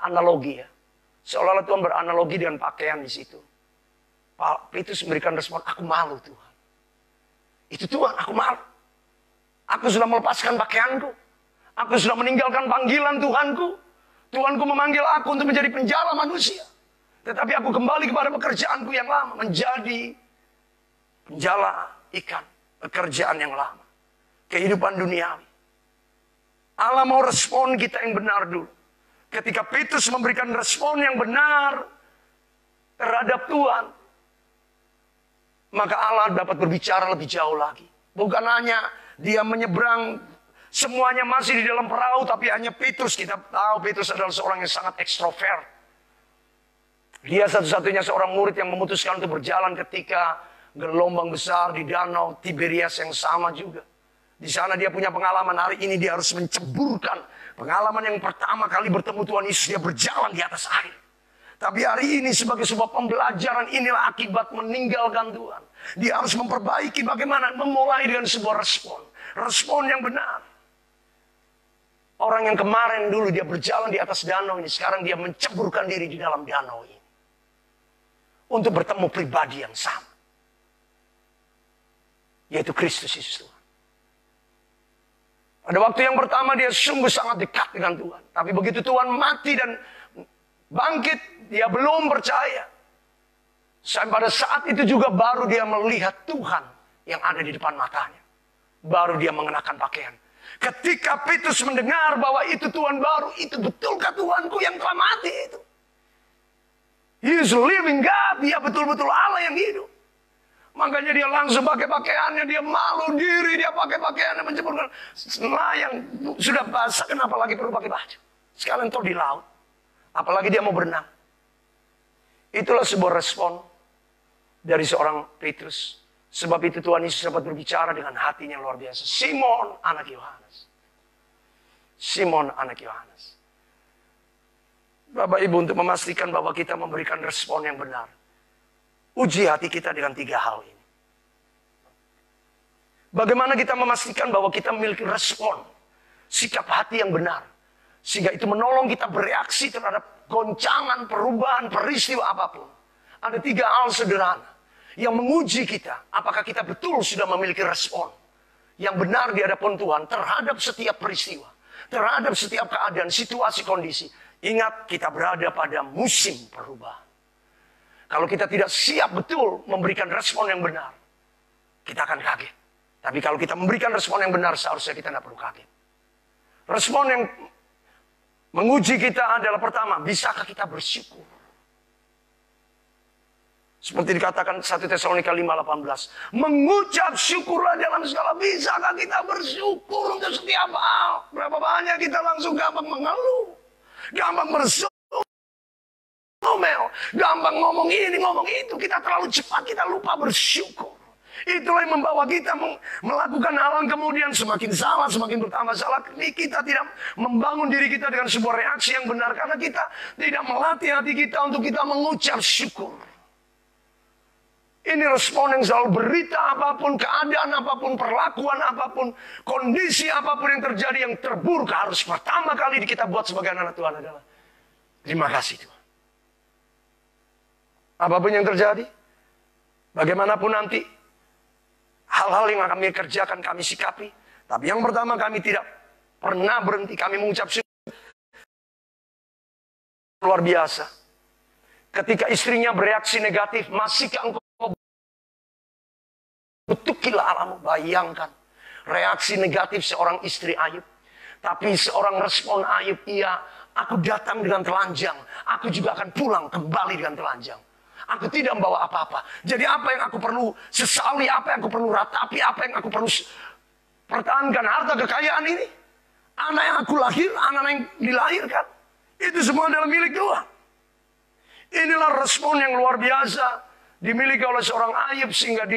analogi ya. Seolah-olah Tuhan beranalogi dengan pakaian di situ. Petrus memberikan respon, aku malu Tuhan. Itu Tuhan, aku malu. Aku sudah melepaskan pakaianku. Aku sudah meninggalkan panggilan Tuhanku. Tuhanku memanggil aku untuk menjadi penjala manusia. Tetapi aku kembali kepada pekerjaanku yang lama. Menjadi penjala ikan. Pekerjaan yang lama. Kehidupan duniawi. Allah mau respon kita yang benar dulu. Ketika Petrus memberikan respon yang benar terhadap Tuhan, maka Allah dapat berbicara lebih jauh lagi. Bukan hanya dia menyeberang, semuanya masih di dalam perahu, tapi hanya Petrus. Kita tahu Petrus adalah seorang yang sangat ekstrovert. Dia satu-satunya seorang murid yang memutuskan untuk berjalan ketika gelombang besar di danau Tiberias yang sama juga. Di sana dia punya pengalaman, hari ini dia harus menceburkan pengalaman yang pertama kali bertemu Tuhan Yesus, dia berjalan di atas air. Tapi hari ini sebagai sebuah pembelajaran, inilah akibat meninggalkan Tuhan. Dia harus memperbaiki bagaimana memulai dengan sebuah respon. Respon yang benar. Orang yang kemarin dulu dia berjalan di atas danau ini, sekarang dia menceburkan diri di dalam danau ini. Untuk bertemu pribadi yang sama. Yaitu Kristus Yesus Tuhan. Pada waktu yang pertama dia sungguh sangat dekat dengan Tuhan. Tapi begitu Tuhan mati dan bangkit, dia belum percaya. Sampai pada saat itu juga baru dia melihat Tuhan yang ada di depan matanya. Baru dia mengenakan pakaian. Ketika Petrus mendengar bahwa itu Tuhan baru, itu betulkah Tuhanku yang telah mati itu? He is living God, dia betul-betul Allah yang hidup. Makanya dia langsung pakai pakaiannya, dia malu diri, dia pakai pakaiannya menceburkan. Yang sudah basah, kenapa lagi perlu pakai baju? Sekalian toh di laut. Apalagi dia mau berenang. Itulah sebuah respon dari seorang Petrus. Sebab itu Tuhan Yesus dapat berbicara dengan hatinya luar biasa. Simon anak Yohanes. Simon anak Yohanes. Bapak Ibu, untuk memastikan bahwa kita memberikan respon yang benar, uji hati kita dengan 3 hal ini. Bagaimana kita memastikan bahwa kita memiliki respon, sikap hati yang benar, sehingga itu menolong kita bereaksi terhadap goncangan, perubahan, peristiwa apapun. Ada 3 hal sederhana yang menguji kita, apakah kita betul sudah memiliki respon yang benar di hadapan Tuhan terhadap setiap peristiwa, terhadap setiap keadaan, situasi, kondisi. Ingat, kita berada pada musim perubahan. Kalau kita tidak siap betul memberikan respon yang benar, kita akan kaget. Tapi kalau kita memberikan respon yang benar, seharusnya kita tidak perlu kaget. Respon yang menguji kita adalah pertama, bisakah kita bersyukur? Seperti dikatakan 1 Tesalonika 5:18. Mengucap syukurlah dalam segala. Bisakah kita bersyukur untuk setiap hal? Berapa banyak kita langsung gampang mengeluh. Gampang bersomel. Gampang ngomong ini, ngomong itu. Kita terlalu cepat, kita lupa bersyukur. Itulah yang membawa kita melakukan hal yang kemudian semakin salah, semakin bertambah salah. Kita tidak membangun diri kita dengan sebuah reaksi yang benar. Karena kita tidak melatih hati kita untuk kita mengucap syukur. Ini respon yang selalu berita apapun, keadaan apapun, perlakuan apapun, kondisi apapun yang terjadi yang terburuk harus pertama kali kita buat sebagai anak Tuhan adalah terima kasih Tuhan. Apapun yang terjadi, bagaimanapun nanti, hal-hal yang kami kerjakan, kami sikapi. Tapi yang pertama kami tidak pernah berhenti, kami mengucap syukur. Luar biasa. Ketika istrinya bereaksi negatif, masihkah engkau betukilah alamu, bayangkan reaksi negatif seorang istri Ayub. Tapi seorang respon Ayub, iya, aku datang dengan telanjang. Aku juga akan pulang kembali dengan telanjang. Aku tidak membawa apa-apa. Jadi apa yang aku perlu sesali, apa yang aku perlu ratapi, apa yang aku perlu pertahankan harta kekayaan ini. Anak yang aku lahir, anak yang dilahirkan. Itu semua adalah milik Tuhan. Inilah respon yang luar biasa dimiliki oleh seorang Ayub sehingga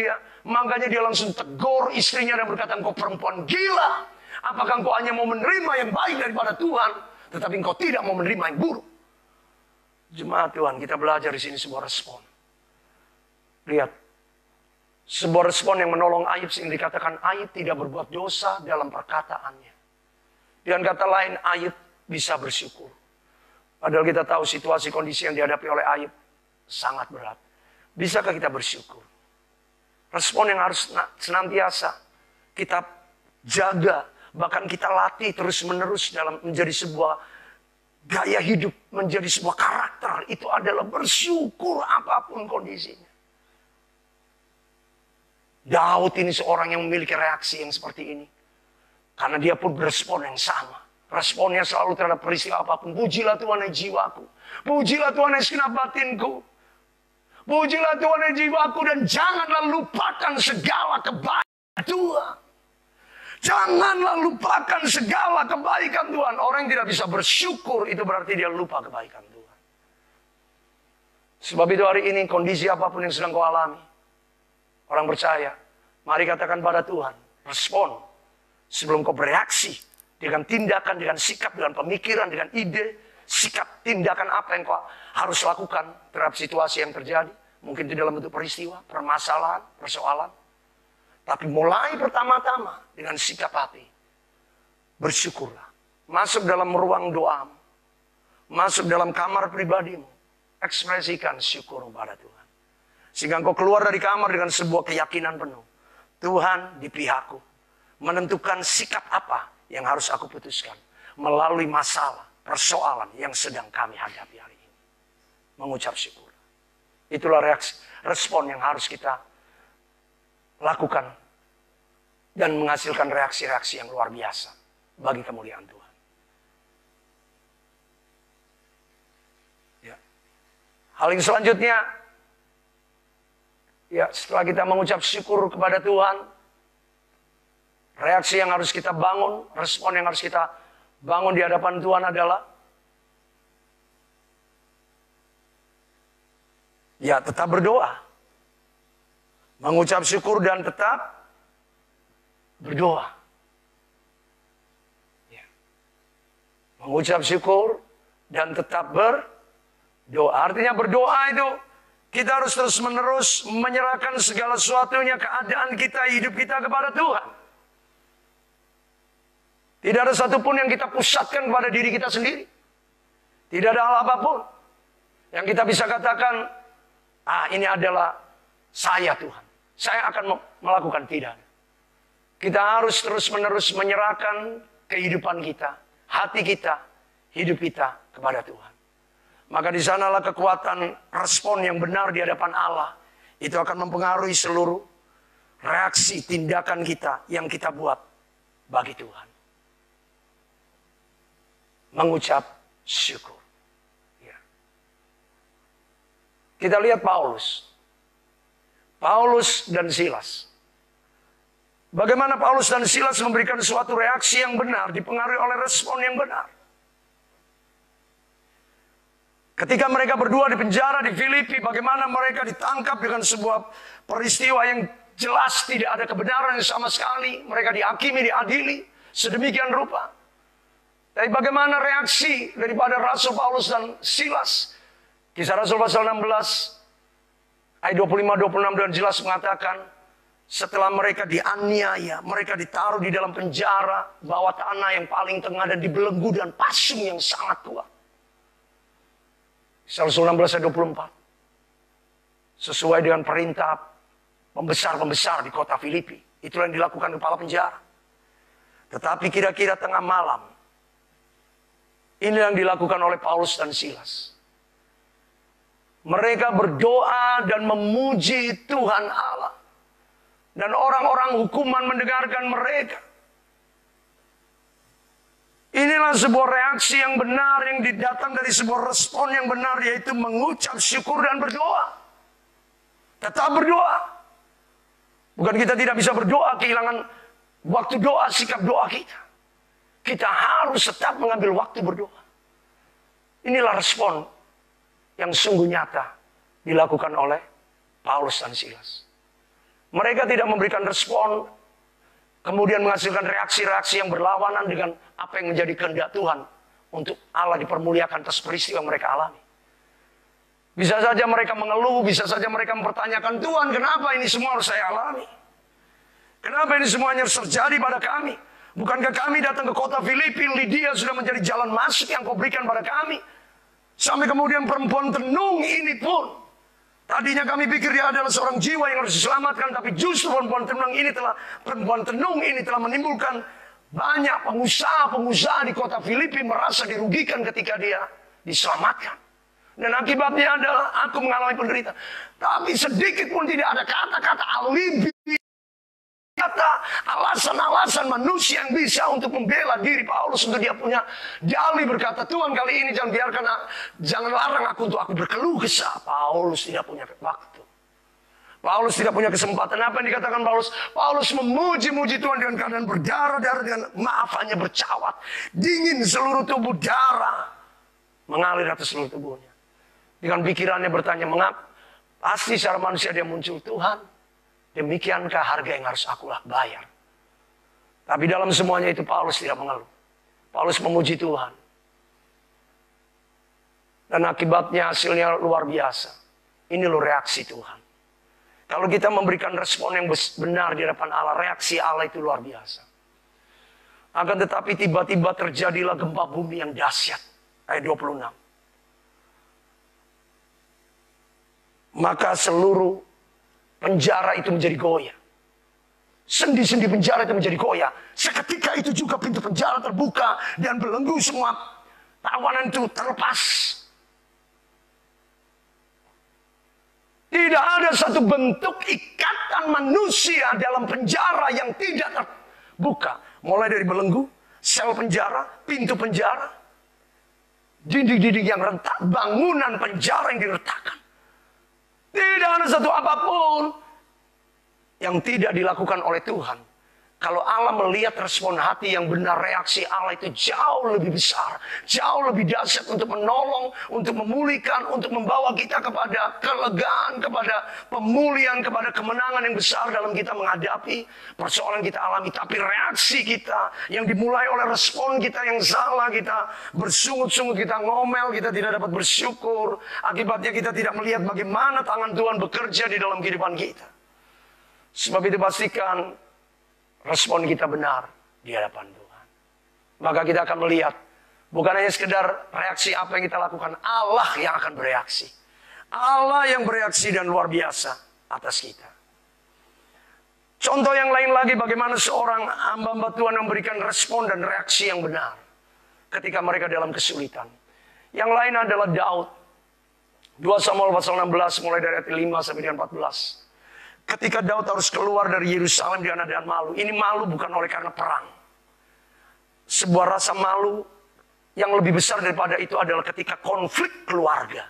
makanya dia langsung tegur istrinya dan berkata, engkau perempuan gila. Apakah engkau hanya mau menerima yang baik daripada Tuhan, tetapi engkau tidak mau menerima yang buruk? Jemaat Tuhan, kita belajar di sini sebuah respon. Lihat, sebuah respon yang menolong Ayub sehingga dikatakan Ayub tidak berbuat dosa dalam perkataannya. Dengan kata lain, Ayub bisa bersyukur. Padahal kita tahu situasi kondisi yang dihadapi oleh Ayub sangat berat. Bisakah kita bersyukur? Respon yang harus senantiasa kita jaga, bahkan kita latih terus-menerus dalam menjadi sebuah gaya hidup, menjadi sebuah karakter. Itu adalah bersyukur apapun kondisinya. Daud ini seorang yang memiliki reaksi yang seperti ini. Karena dia pun berespon yang sama. Responnya selalu terhadap peristiwa apapun. Pujilah Tuhan yang jiwaku. Pujilah Tuhan yang segenap batinku. Pujilah Tuhan yang jiwaku dan janganlah lupakan segala kebaikan Tuhan. Janganlah lupakan segala kebaikan Tuhan. Orang yang tidak bisa bersyukur itu berarti dia lupa kebaikan Tuhan. Sebab itu hari ini kondisi apapun yang sedang kau alami, orang percaya, mari katakan pada Tuhan, respon sebelum kau bereaksi dengan tindakan, dengan sikap, dengan pemikiran, dengan ide, sikap, tindakan apa yang kau harus lakukan terhadap situasi yang terjadi. Mungkin itu dalam bentuk peristiwa, permasalahan, persoalan. Tapi mulai pertama-tama dengan sikap hati. Bersyukurlah. Masuk dalam ruang doamu. Masuk dalam kamar pribadimu. Ekspresikan syukur kepada Tuhan. Sehingga engkau keluar dari kamar dengan sebuah keyakinan penuh. Tuhan di pihakku. Menentukan sikap apa yang harus aku putuskan. Melalui masalah, persoalan yang sedang kami hadapi hari ini. Mengucap syukur. Itulah reaksi, respon yang harus kita lakukan dan menghasilkan reaksi-reaksi yang luar biasa bagi kemuliaan Tuhan. Ya. Hal yang selanjutnya, ya setelah kita mengucap syukur kepada Tuhan, reaksi yang harus kita bangun, respon yang harus kita bangun di hadapan Tuhan adalah ya tetap berdoa. Mengucap syukur dan tetap berdoa. Ya. Mengucap syukur dan tetap berdoa. Artinya berdoa itu kita harus terus-menerus menyerahkan segala sesuatunya, keadaan kita, hidup kita kepada Tuhan. Tidak ada satupun yang kita pusatkan kepada diri kita sendiri. Tidak ada hal apapun yang kita bisa katakan, ini adalah saya Tuhan. Saya akan melakukan, tidak. Kita harus terus-menerus menyerahkan kehidupan kita, hati kita, hidup kita kepada Tuhan. Maka di sanalah kekuatan respon yang benar di hadapan Allah. Itu akan mempengaruhi seluruh reaksi tindakan kita yang kita buat bagi Tuhan. Mengucap syukur. Ya. Kita lihat Paulus dan Silas. Bagaimana Paulus dan Silas memberikan suatu reaksi yang benar, dipengaruhi oleh respon yang benar. Ketika mereka berdua di penjara di Filipi, bagaimana mereka ditangkap dengan sebuah peristiwa yang jelas tidak ada kebenaran sama sekali. Mereka dihakimi, diadili, sedemikian rupa. Tapi bagaimana reaksi daripada Rasul Paulus dan Silas? Kisah Rasul pasal 16, ayat 25-26 dan jelas mengatakan, setelah mereka dianiaya, mereka ditaruh di dalam penjara, bawah tanah yang paling tengah dan dibelenggu dan pasung yang sangat kuat. Kisah Rasul 16 ayat 24. Sesuai dengan perintah pembesar-pembesar di kota Filipi. Itulah yang dilakukan kepala penjara. Tetapi kira-kira tengah malam, ini yang dilakukan oleh Paulus dan Silas. Mereka berdoa dan memuji Tuhan Allah. Dan orang-orang hukuman mendengarkan mereka. Inilah sebuah reaksi yang benar yang datang dari sebuah respon yang benar, yaitu mengucap syukur dan berdoa. Tetap berdoa. Bukan kita tidak bisa berdoa, kehilangan waktu doa, sikap doa kita. Kita harus tetap mengambil waktu berdoa. Inilah respon yang sungguh nyata dilakukan oleh Paulus dan Silas. Mereka tidak memberikan respon, kemudian menghasilkan reaksi-reaksi yang berlawanan dengan apa yang menjadi kehendak Tuhan untuk Allah dipermuliakan atas peristiwa yang mereka alami. Bisa saja mereka mengeluh, bisa saja mereka mempertanyakan, Tuhan, kenapa ini semua harus saya alami? Kenapa ini semuanya harus terjadi pada kami? Bukankah kami datang ke kota Filipi, Lydia sudah menjadi jalan masuk yang kau berikan pada kami? Sampai kemudian perempuan tenung ini pun, tadinya kami pikir dia adalah seorang jiwa yang harus diselamatkan, tapi justru perempuan tenung ini telah menimbulkan banyak pengusaha-pengusaha di kota Filipi merasa dirugikan ketika dia diselamatkan. Dan akibatnya adalah aku mengalami penderitaan. Tapi sedikit pun tidak ada kata-kata alibi, kata alasan-alasan manusia yang bisa untuk membela diri Paulus untuk dia punya dalih berkata, Tuhan kali ini jangan larang aku untuk aku berkeluh kesah. Paulus tidak punya waktu. Paulus tidak punya kesempatan. Apa yang dikatakan Paulus? Paulus memuji-muji Tuhan dengan keadaan berdarah-darah, dengan maafannya bercawat. Dingin seluruh tubuh, darah mengalir atas seluruh tubuhnya. Dengan pikirannya bertanya, mengapa? Pasti secara manusia dia muncul, Tuhan, demikiankah harga yang harus aku bayar? Tapi dalam semuanya itu Paulus tidak mengeluh. Paulus memuji Tuhan. Dan akibatnya hasilnya luar biasa. Ini loh reaksi Tuhan. Kalau kita memberikan respon yang benar di hadapan Allah, reaksi Allah itu luar biasa. Akan tetapi tiba-tiba terjadilah gempa bumi yang dahsyat. Ayat 26. Maka seluruh penjara itu menjadi goyah. Sendi-sendi penjara itu menjadi goyah. Seketika itu juga pintu penjara terbuka dan belenggu semua tawanan itu terlepas. Tidak ada satu bentuk ikatan manusia dalam penjara yang tidak terbuka. Mulai dari belenggu, sel penjara, pintu penjara, dinding-dinding yang retak, bangunan penjara yang diretakkan. Tidak ada satu apapun yang tidak dilakukan oleh Tuhan. Kalau Allah melihat respon hati yang benar, reaksi Allah itu jauh lebih besar, jauh lebih dahsyat untuk menolong, untuk memulihkan, untuk membawa kita kepada kelegaan, kepada pemulihan, kepada kemenangan yang besar dalam kita menghadapi persoalan kita alami. Tapi reaksi kita yang dimulai oleh respon kita yang salah, kita bersungut-sungut, kita ngomel, kita tidak dapat bersyukur. Akibatnya kita tidak melihat bagaimana tangan Tuhan bekerja di dalam kehidupan kita. Sebab itu pastikan respon kita benar di hadapan Tuhan. Maka kita akan melihat, bukan hanya sekedar reaksi apa yang kita lakukan, Allah yang akan bereaksi. Allah yang bereaksi dan luar biasa atas kita. Contoh yang lain lagi, bagaimana seorang hamba-hamba Tuhan memberikan respon dan reaksi yang benar ketika mereka dalam kesulitan. Yang lain adalah Daud. 2 Samuel pasal 16 mulai dari ayat 5 sampai dengan 14. Ketika Daud harus keluar dari Yerusalem dengan keadaan malu. Ini malu bukan oleh karena perang. Sebuah rasa malu yang lebih besar daripada itu adalah ketika konflik keluarga.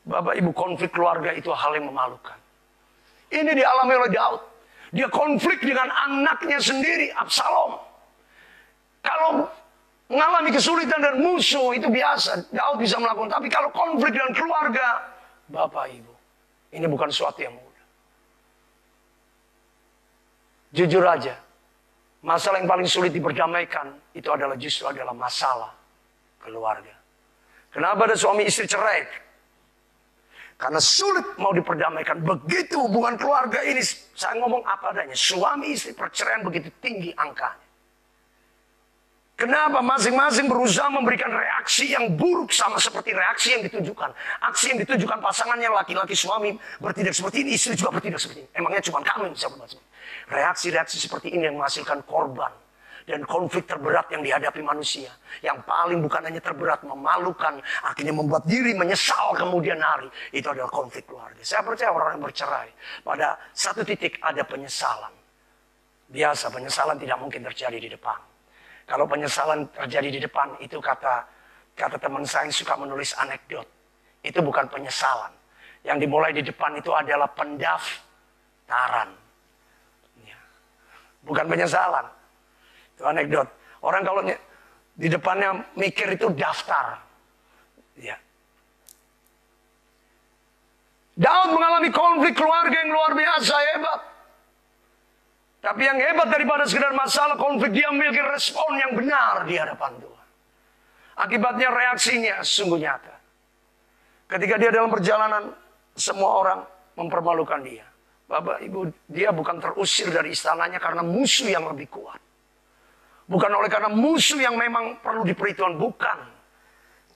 Bapak ibu, konflik keluarga itu hal yang memalukan. Ini dialami oleh Daud. Dia konflik dengan anaknya sendiri, Absalom. Kalau mengalami kesulitan dan musuh itu biasa, Daud bisa melakukan. Tapi kalau konflik dengan keluarga, Bapak ibu, ini bukan sesuatu yang mudah. Jujur aja, masalah yang paling sulit diperdamaikan itu justru adalah masalah keluarga. Kenapa ada suami istri cerai? Karena sulit mau diperdamaikan. Begitu hubungan keluarga ini, saya ngomong apa adanya, suami istri perceraian begitu tinggi angkanya. Kenapa? Masing-masing berusaha memberikan reaksi yang buruk sama seperti reaksi yang ditujukan. Aksi yang ditujukan pasangannya, laki-laki suami bertindak seperti ini, istri juga bertindak seperti ini. Emangnya cuma kamu yang bisa berbuat seperti ini? Reaksi-reaksi seperti ini yang menghasilkan korban dan konflik terberat yang dihadapi manusia. Yang paling bukan hanya terberat, memalukan, akhirnya membuat diri menyesal kemudian hari. Itu adalah konflik keluarga. Saya percaya orang yang bercerai, pada satu titik ada penyesalan. Biasa, penyesalan tidak mungkin terjadi di depan. Kalau penyesalan terjadi di depan, itu kata teman saya yang suka menulis anekdot. Itu bukan penyesalan. Yang dimulai di depan itu adalah pendaftaran. Ya. Bukan penyesalan. Itu anekdot. Orang kalau di depannya mikir itu daftar. Ya. Daud mengalami konflik keluarga yang luar biasa hebat. Tapi yang hebat daripada sekedar masalah konflik, dia memiliki respon yang benar di hadapan Tuhan. Akibatnya reaksinya sungguh nyata. Ketika dia dalam perjalanan, semua orang mempermalukan dia. Bapak ibu, dia bukan terusir dari istananya karena musuh yang lebih kuat. Bukan oleh karena musuh yang memang perlu diperhitungkan, bukan.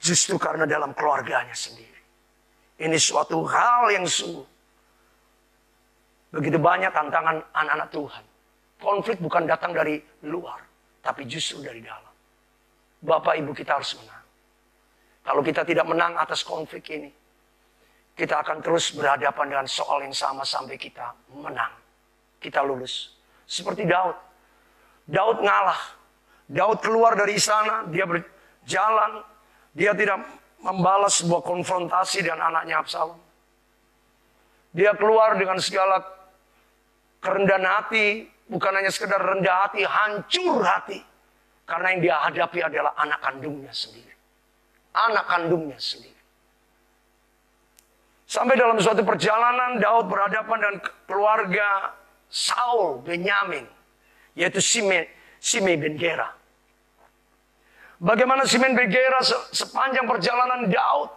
Justru karena dalam keluarganya sendiri. Ini suatu hal yang sungguh. Begitu banyak tantangan anak-anak Tuhan. Konflik bukan datang dari luar, tapi justru dari dalam. Bapak ibu, kita harus menang. Kalau kita tidak menang atas konflik ini, kita akan terus berhadapan dengan soal yang sama sampai kita menang. Kita lulus. Seperti Daud. Daud ngalah. Daud keluar dari istana, dia berjalan. Dia tidak membalas sebuah konfrontasi dengan anaknya Absalom. Dia keluar dengan segala kerendahan hati, bukan hanya sekedar rendah hati, hancur hati. Karena yang dia hadapi adalah anak kandungnya sendiri. Anak kandungnya sendiri. Sampai dalam suatu perjalanan, Daud berhadapan dengan keluarga Saul Benyamin, yaitu Simei bin Gera. Bagaimana Simei bin Gera sepanjang perjalanan Daud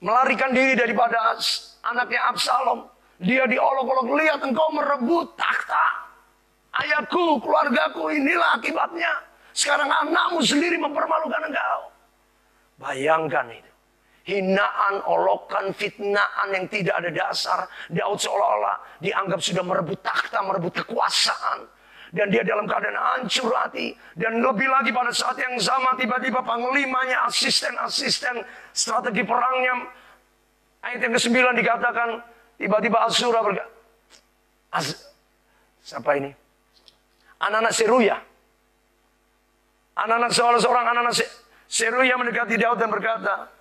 melarikan diri daripada anaknya Absalom. Dia diolok-olok, lihat engkau merebut takhta ayahku, keluargaku, inilah akibatnya. Sekarang anakmu sendiri mempermalukan engkau. Bayangkan itu. Hinaan, olokan, fitnaan yang tidak ada dasar. Daud seolah-olah dianggap sudah merebut takhta, merebut kekuasaan. Dan dia dalam keadaan hancur hati. Dan lebih lagi pada saat yang sama tiba-tiba panglimanya, asisten-asisten strategi perangnya. Ayat yang ke-9 dikatakan, tiba-tiba Asura berkata, siapa ini? Anak-anak Seruya. Anak-anak seorang anak-anak Seruya mendekati Daud dan berkata,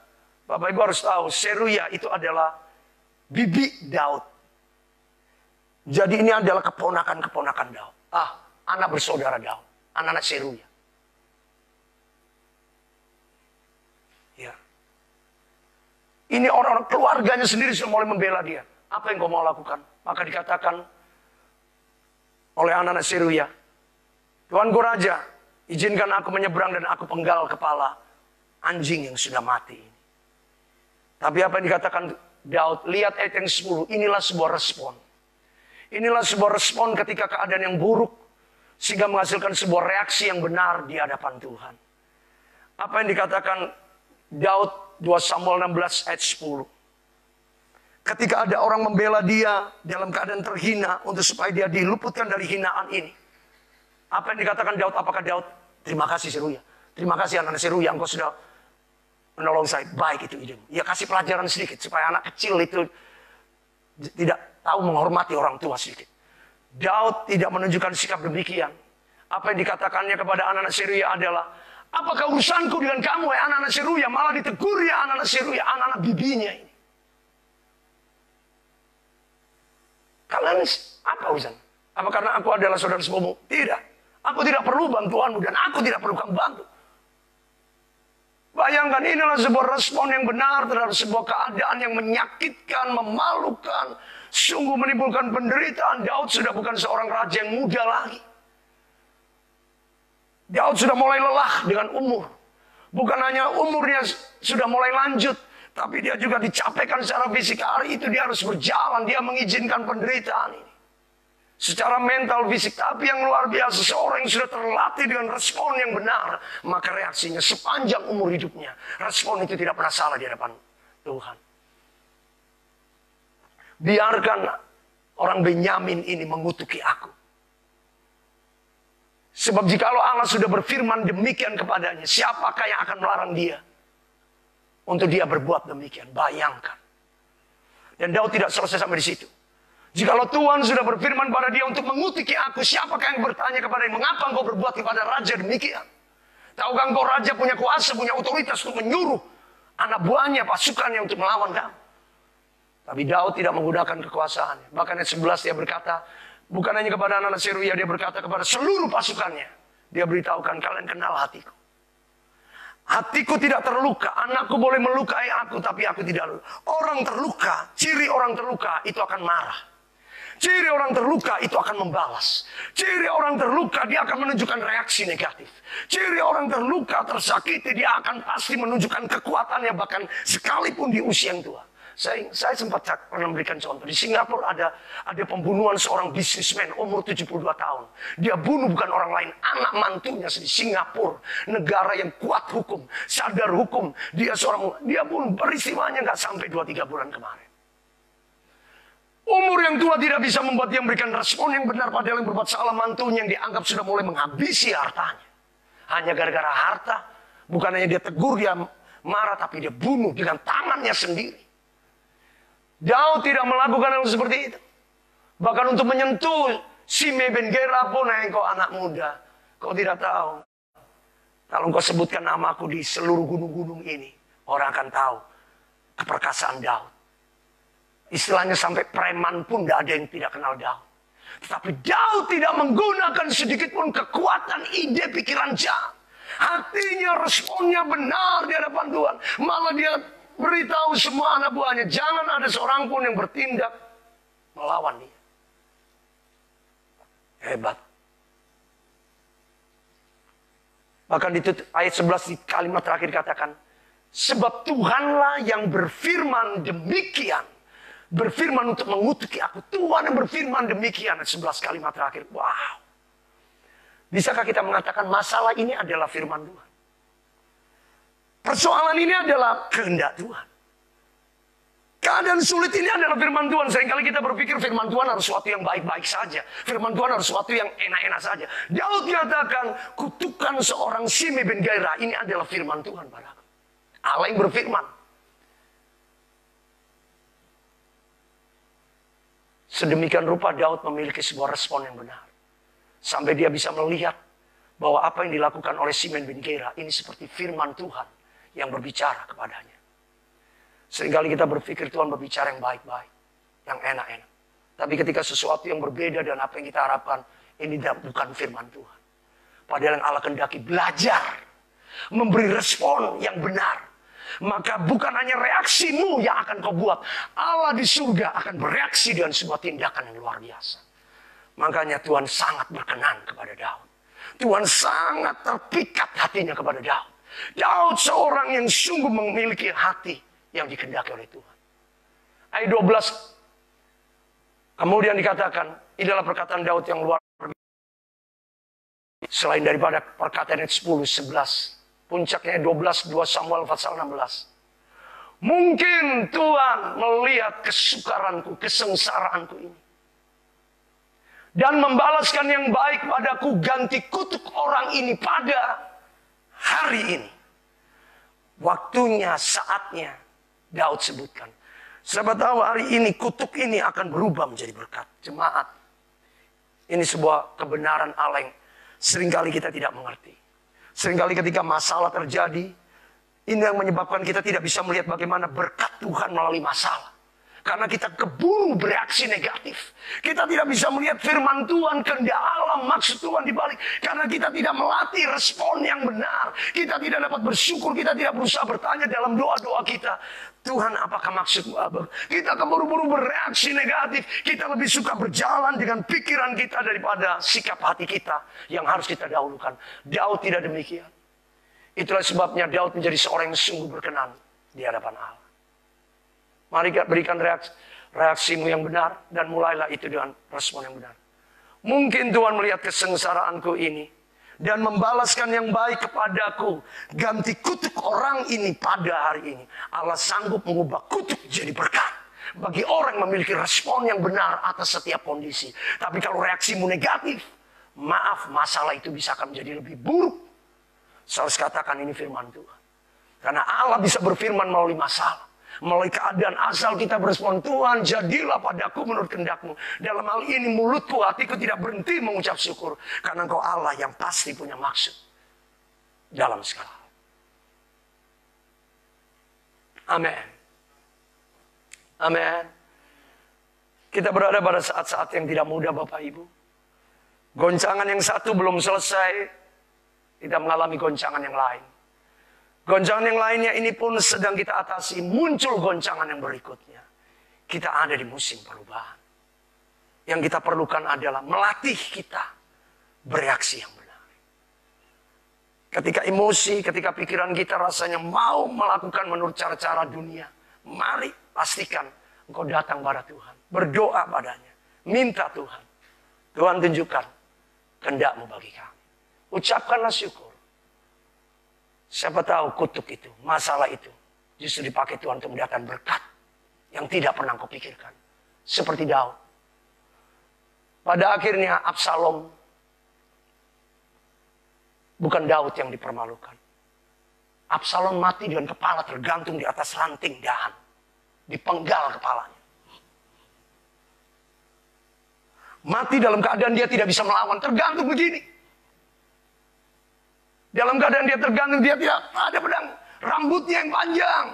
Bapak Ibu harus tahu, Seruya itu adalah bibi Daud. Jadi ini adalah keponakan-keponakan Daud. Anak bersaudara Daud. Anak-anak Seruya. Ya. Ini orang-orang keluarganya sendiri sudah mulai membela dia. Apa yang kau mau lakukan? Maka dikatakan oleh anak-anak Seruya, Tuanku Raja, izinkan aku menyeberang dan aku penggal kepala anjing yang sudah mati. Tapi apa yang dikatakan Daud, lihat ayat yang 10, inilah sebuah respon. Inilah sebuah respon ketika keadaan yang buruk, sehingga menghasilkan sebuah reaksi yang benar di hadapan Tuhan. Apa yang dikatakan Daud 2 Samuel 16 ayat 10. Ketika ada orang membela dia dalam keadaan terhina untuk supaya dia diluputkan dari hinaan ini. Apa yang dikatakan Daud? Apakah Daud? Terima kasih Seruya. Terima kasih anak-anak Seruya, engkau sudah menolong saya. Baik itu idemu. Ya kasih pelajaran sedikit supaya anak kecil itu tidak tahu menghormati orang tua sedikit. Daud tidak menunjukkan sikap demikian. Apa yang dikatakannya kepada anak-anak Seruya adalah, apakah urusanku dengan kamu anak-anak Seruya? Malah ditegur ya anak-anak Seruya, anak-anak bibinya ini. Kalian apa urusan? Apa karena aku adalah saudara sepupumu? Tidak. Aku tidak perlu bantuanmu dan aku tidak perlu kamu bantu. Bayangkan, inilah sebuah respon yang benar terhadap sebuah keadaan yang menyakitkan, memalukan, sungguh menimbulkan penderitaan. Daud sudah bukan seorang raja yang muda lagi. Daud sudah mulai lelah dengan umur. Bukan hanya umurnya sudah mulai lanjut, tapi dia juga dicapaikan secara fisik. Hari itu dia harus berjalan, dia mengizinkan penderitaan ini. Secara mental, fisik, tapi yang luar biasa, seorang yang sudah terlatih dengan respon yang benar, maka reaksinya sepanjang umur hidupnya, respon itu tidak pernah salah di hadapan Tuhan. Biarkan orang Benyamin ini mengutuki aku. Sebab jikalau Allah sudah berfirman demikian kepadanya, siapakah yang akan melarang dia untuk dia berbuat demikian? Bayangkan. Dan Daud tidak selesai sampai di situ. Jikalau Tuhan sudah berfirman pada dia untuk mengutuki aku, siapakah yang bertanya kepada dia, mengapa engkau berbuat kepada raja demikian? Tahukah engkau raja punya kuasa, punya otoritas untuk menyuruh anak buahnya, pasukannya untuk melawan kamu? Tapi Daud tidak menggunakan kekuasaannya. Bahkan ayat 11 dia berkata, bukan hanya kepada anak-anak Seruya, dia berkata kepada seluruh pasukannya. Dia beritahukan, kalian kenal hatiku. Hatiku tidak terluka, anakku boleh melukai aku, tapi aku tidak luka. Orang terluka, ciri orang terluka itu akan marah. Ciri orang terluka itu akan membalas. Ciri orang terluka dia akan menunjukkan reaksi negatif. Ciri orang terluka, tersakiti, dia akan pasti menunjukkan kekuatannya bahkan sekalipun di usia yang tua. Saya sempat pernah memberikan contoh. Di Singapura ada pembunuhan seorang bisnismen umur 72 tahun. Dia bunuh bukan orang lain, anak mantunya di Singapura. Negara yang kuat hukum, sadar hukum. Dia bunuh, peristiwanya nggak sampai 2-3 bulan kemarin. Umur yang tua tidak bisa membuat dia memberikan respon yang benar pada yang berbuat salah mantunya yang dianggap sudah mulai menghabisi hartanya. Hanya gara-gara harta, bukan hanya dia tegur, dia marah, tapi dia bunuh dengan tangannya sendiri. Daud tidak melakukan hal seperti itu. Bahkan untuk menyentuh Shimei bin Gera pun, engkau anak muda, kau tidak tahu. Kalau engkau sebutkan namaku di seluruh gunung-gunung ini, orang akan tahu keperkasaan Daud. Istilahnya sampai preman pun tidak ada yang tidak kenal Daud. Tetapi Daud tidak menggunakan sedikit pun kekuatan ide pikiran jahat. Hatinya, responnya benar di hadapan Tuhan. Malah dia beritahu semua anak buahnya, jangan ada seorang pun yang bertindak melawan dia. Hebat. Bahkan di ayat 11 di kalimat terakhir katakan, sebab Tuhanlah yang berfirman demikian. Berfirman untuk mengutuki aku. Tuhan yang berfirman demikian. 11 kalimat terakhir. Wow. Bisakah kita mengatakan masalah ini adalah firman Tuhan? Persoalan ini adalah kehendak Tuhan. Keadaan sulit ini adalah firman Tuhan. Seringkali kita berpikir firman Tuhan harus sesuatu yang baik-baik saja. Firman Tuhan harus sesuatu yang enak-enak saja. Daud katakan, kutukan seorang Shimei bin Gera. Ini adalah firman Tuhan padaku. Allah yang berfirman. Sedemikian rupa Daud memiliki sebuah respon yang benar. Sampai dia bisa melihat bahwa apa yang dilakukan oleh Shimei bin Gera ini seperti firman Tuhan yang berbicara kepadanya. Seringkali kita berpikir Tuhan berbicara yang baik-baik, yang enak-enak. Tapi ketika sesuatu yang berbeda dan apa yang kita harapkan, ini bukan firman Tuhan. Padahal yang Allah kehendaki belajar, memberi respon yang benar. Maka bukan hanya reaksimu yang akan kau buat. Allah di surga akan bereaksi dengan sebuah tindakan yang luar biasa. Makanya Tuhan sangat berkenan kepada Daud. Tuhan sangat terpikat hatinya kepada Daud. Daud seorang yang sungguh memiliki hati yang dikehendaki oleh Tuhan. Ayat 12. Kemudian dikatakan, inilah perkataan Daud yang luar biasa. Selain daripada perkataan ayat 10, 11. Puncaknya 12, 2 Samuel pasal 16. Mungkin Tuhan melihat kesukaranku, kesengsaraanku ini. Dan membalaskan yang baik padaku, ganti kutuk orang ini pada hari ini. Waktunya, saatnya, Daud sebutkan. Sahabat tahu hari ini, kutuk ini akan berubah menjadi berkat. Jemaat, ini sebuah kebenaran Allah yang seringkali kita tidak mengerti. Seringkali ketika masalah terjadi, ini yang menyebabkan kita tidak bisa melihat bagaimana berkat Tuhan melalui masalah. Karena kita keburu bereaksi negatif. Kita tidak bisa melihat firman Tuhan, kehendak Allah, maksud Tuhan di balik. Karena kita tidak melatih respon yang benar. Kita tidak dapat bersyukur, kita tidak berusaha bertanya dalam doa-doa kita. Tuhan, apakah maksudmu? Kita keburu-buru bereaksi negatif. Kita lebih suka berjalan dengan pikiran kita daripada sikap hati kita yang harus kita dahulukan. Daud tidak demikian. Itulah sebabnya Daud menjadi seorang yang sungguh berkenan di hadapan Allah. Mari kita berikan reaksimu yang benar dan mulailah itu dengan respon yang benar. Mungkin Tuhan melihat kesengsaraanku ini dan membalaskan yang baik kepadaku. Ganti kutuk orang ini pada hari ini. Allah sanggup mengubah kutuk jadi berkat. Bagi orang yang memiliki respon yang benar atas setiap kondisi. Tapi kalau reaksimu negatif, maaf, masalah itu bisa akan menjadi lebih buruk. Saya harus katakan ini firman Tuhan. Karena Allah bisa berfirman melalui masalah. Melalui keadaan asal kita berespon, Tuhan jadilah padaku menurut kehendakmu. Dalam hal ini mulutku, hatiku tidak berhenti mengucap syukur. Karena engkau Allah yang pasti punya maksud dalam segala hal. Amin. Amin. Kita berada pada saat-saat yang tidak mudah Bapak Ibu. Goncangan yang satu belum selesai, kita mengalami goncangan yang lain. Goncangan yang lainnya ini pun sedang kita atasi. Muncul goncangan yang berikutnya. Kita ada di musim perubahan. Yang kita perlukan adalah melatih kita bereaksi yang benar. Ketika emosi, ketika pikiran kita rasanya mau melakukan menurut cara-cara dunia. Mari pastikan engkau datang pada Tuhan. Berdoa padanya. Minta Tuhan. Tuhan tunjukkan kehendak-Mu bagi kami. Ucapkanlah syukur. Siapa tahu kutuk itu, masalah itu, justru dipakai Tuhan untuk mendatangkan berkat yang tidak pernah kau pikirkan. Seperti Daud. Pada akhirnya Absalom, bukan Daud yang dipermalukan. Absalom mati dengan kepala tergantung di atas ranting dahan. Dipenggal kepalanya. Mati dalam keadaan dia tidak bisa melawan, tergantung begini. Dalam keadaan dia tergantung, dia tidak ada pedang. Rambutnya yang panjang.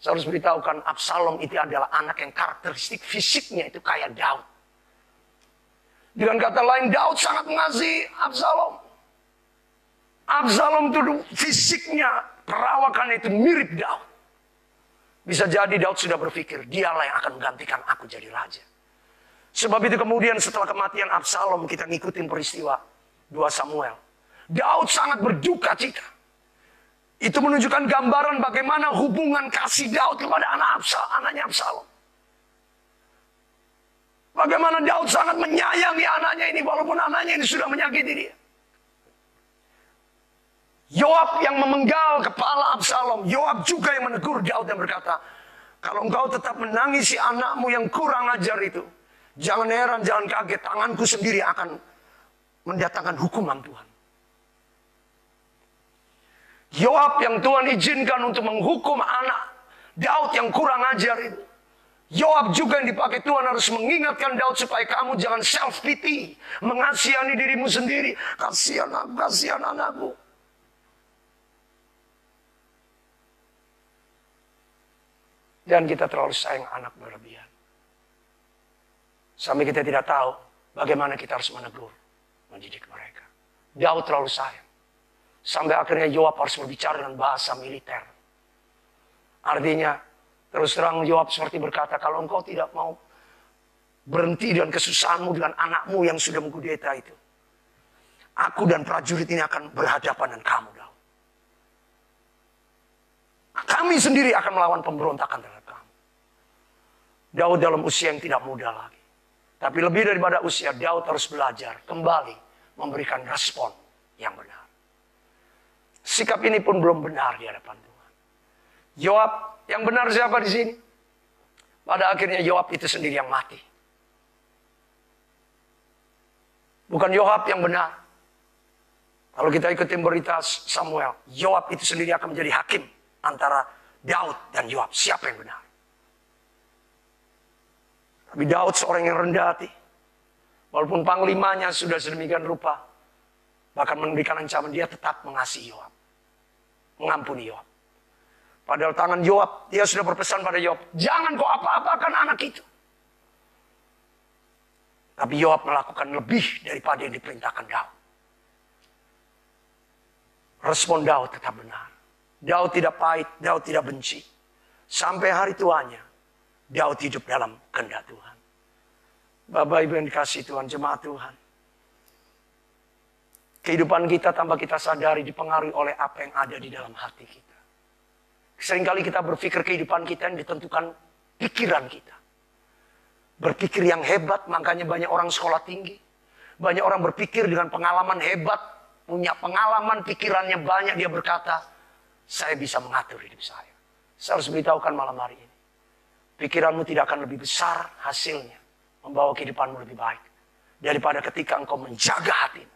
Saya harus beritahukan, Absalom itu adalah anak yang karakteristik fisiknya itu kayak Daud. Dengan kata lain, Daud sangat mengasihi Absalom. Absalom itu fisiknya, perawakannya itu mirip Daud. Bisa jadi Daud sudah berpikir, dialah yang akan menggantikan aku jadi raja. Sebab itu kemudian setelah kematian Absalom, kita ngikutin peristiwa 2 Samuel. Daud sangat berduka cita. Itu menunjukkan gambaran bagaimana hubungan kasih Daud kepada anaknya Absalom. Bagaimana Daud sangat menyayangi anaknya ini walaupun anaknya ini sudah menyakiti dia. Yoab yang memenggal kepala Absalom. Yoab juga yang menegur Daud dan berkata, kalau engkau tetap menangisi anakmu yang kurang ajar itu, jangan heran, jangan kaget, tanganku sendiri akan mendatangkan hukuman Tuhan. Yoab yang Tuhan izinkan untuk menghukum anak Daud yang kurang ajar itu. Yoab juga yang dipakai Tuhan harus mengingatkan Daud supaya kamu jangan self pity, mengasihani dirimu sendiri. Kasihan aku, kasihan anakku. Dan kita terlalu sayang anak berlebihan. Sampai kita tidak tahu bagaimana kita harus menegur, mendidik mereka. Daud terlalu sayang. Sampai akhirnya Yoab harus berbicara dengan bahasa militer. Artinya, terus terang Yoab seperti berkata, kalau engkau tidak mau berhenti dengan kesusahanmu dengan anakmu yang sudah mengkudeta itu, aku dan prajurit ini akan berhadapan dengan kamu, Daud. Kami sendiri akan melawan pemberontakan terhadap kamu. Daud dalam usia yang tidak muda lagi. Tapi lebih daripada usia, Daud harus belajar kembali memberikan respon yang benar. Sikap ini pun belum benar di hadapan Tuhan. Yoab, yang benar siapa di sini? Pada akhirnya Yoab itu sendiri yang mati. Bukan Yoab yang benar. Kalau kita ikutin berita Samuel, Yoab itu sendiri akan menjadi hakim antara Daud dan Yoab. Siapa yang benar? Tapi Daud seorang yang rendah hati. Walaupun panglimanya sudah sedemikian rupa, bahkan memberikan ancaman, dia tetap mengasihi Yoab. Mengampuni Yoab. Padahal tangan Yoab, dia sudah berpesan pada Yoab, jangan kau apa-apakan anak itu. Tapi Yoab melakukan lebih daripada yang diperintahkan Daud. Respon Daud tetap benar. Daud tidak pahit, Daud tidak benci. Sampai hari tuanya, Daud hidup dalam kehendak Tuhan. Bapak Ibu yang dikasihi Tuhan, jemaat Tuhan. Kehidupan kita tanpa kita sadari dipengaruhi oleh apa yang ada di dalam hati kita. Seringkali kita berpikir kehidupan kita yang ditentukan pikiran kita. Berpikir yang hebat, makanya banyak orang sekolah tinggi. Banyak orang berpikir dengan pengalaman hebat, punya pengalaman, pikirannya banyak, dia berkata, saya bisa mengatur hidup saya. Saya harus beritahukan malam hari ini. Pikiranmu tidak akan lebih besar hasilnya, membawa kehidupanmu lebih baik, daripada ketika engkau menjaga hatimu.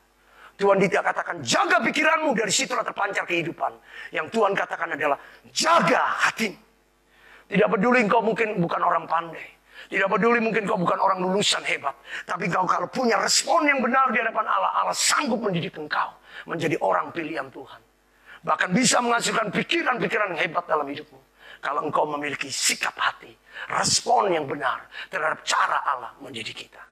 Tuhan tidak katakan jaga pikiranmu, dari situlah terpancar kehidupan. Yang Tuhan katakan adalah jaga hatimu. Tidak peduli engkau mungkin bukan orang pandai. Tidak peduli mungkin engkau bukan orang lulusan hebat. Tapi engkau kalau punya respon yang benar di hadapan Allah, Allah sanggup mendidik engkau menjadi orang pilihan Tuhan. Bahkan bisa menghasilkan pikiran-pikiran yang hebat dalam hidupmu. Kalau engkau memiliki sikap hati, respon yang benar terhadap cara Allah mendidik kita.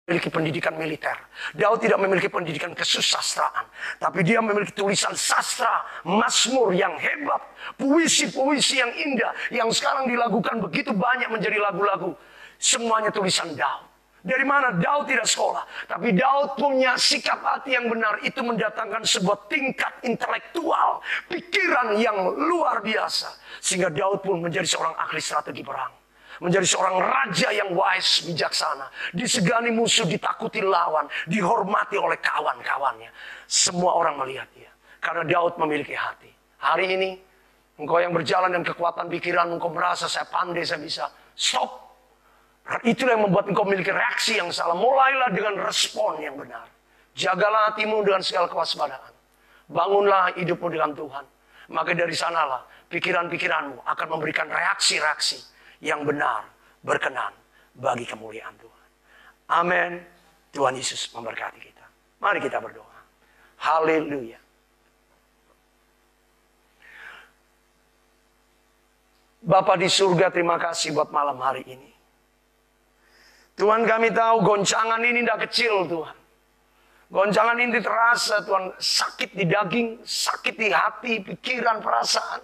Memiliki pendidikan militer. Daud tidak memiliki pendidikan kesusastraan. Tapi dia memiliki tulisan sastra, mazmur yang hebat. Puisi-puisi yang indah. Yang sekarang dilakukan begitu banyak menjadi lagu-lagu. Semuanya tulisan Daud. Dari mana? Daud tidak sekolah. Tapi Daud punya sikap hati yang benar. Itu mendatangkan sebuah tingkat intelektual. Pikiran yang luar biasa. Sehingga Daud pun menjadi seorang ahli strategi perang. Menjadi seorang raja yang wise, bijaksana. Disegani musuh, ditakuti lawan. Dihormati oleh kawan-kawannya. Semua orang melihat dia. Karena Daud memiliki hati. Hari ini, engkau yang berjalan dengan kekuatan pikiran, engkau merasa saya pandai, saya bisa. Stop. Itulah yang membuat engkau memiliki reaksi yang salah. Mulailah dengan respon yang benar. Jagalah hatimu dengan segala kewaspadaan. Bangunlah hidupmu dengan Tuhan. Maka dari sanalah pikiran-pikiranmu akan memberikan reaksi-reaksi yang benar, berkenan bagi kemuliaan Tuhan. Amin. Tuhan Yesus memberkati kita. Mari kita berdoa. Haleluya. Bapa di surga, terima kasih buat malam hari ini. Tuhan, kami tahu goncangan ini tidak kecil, Tuhan. Goncangan ini terasa, Tuhan, sakit di daging, sakit di hati, pikiran, perasaan.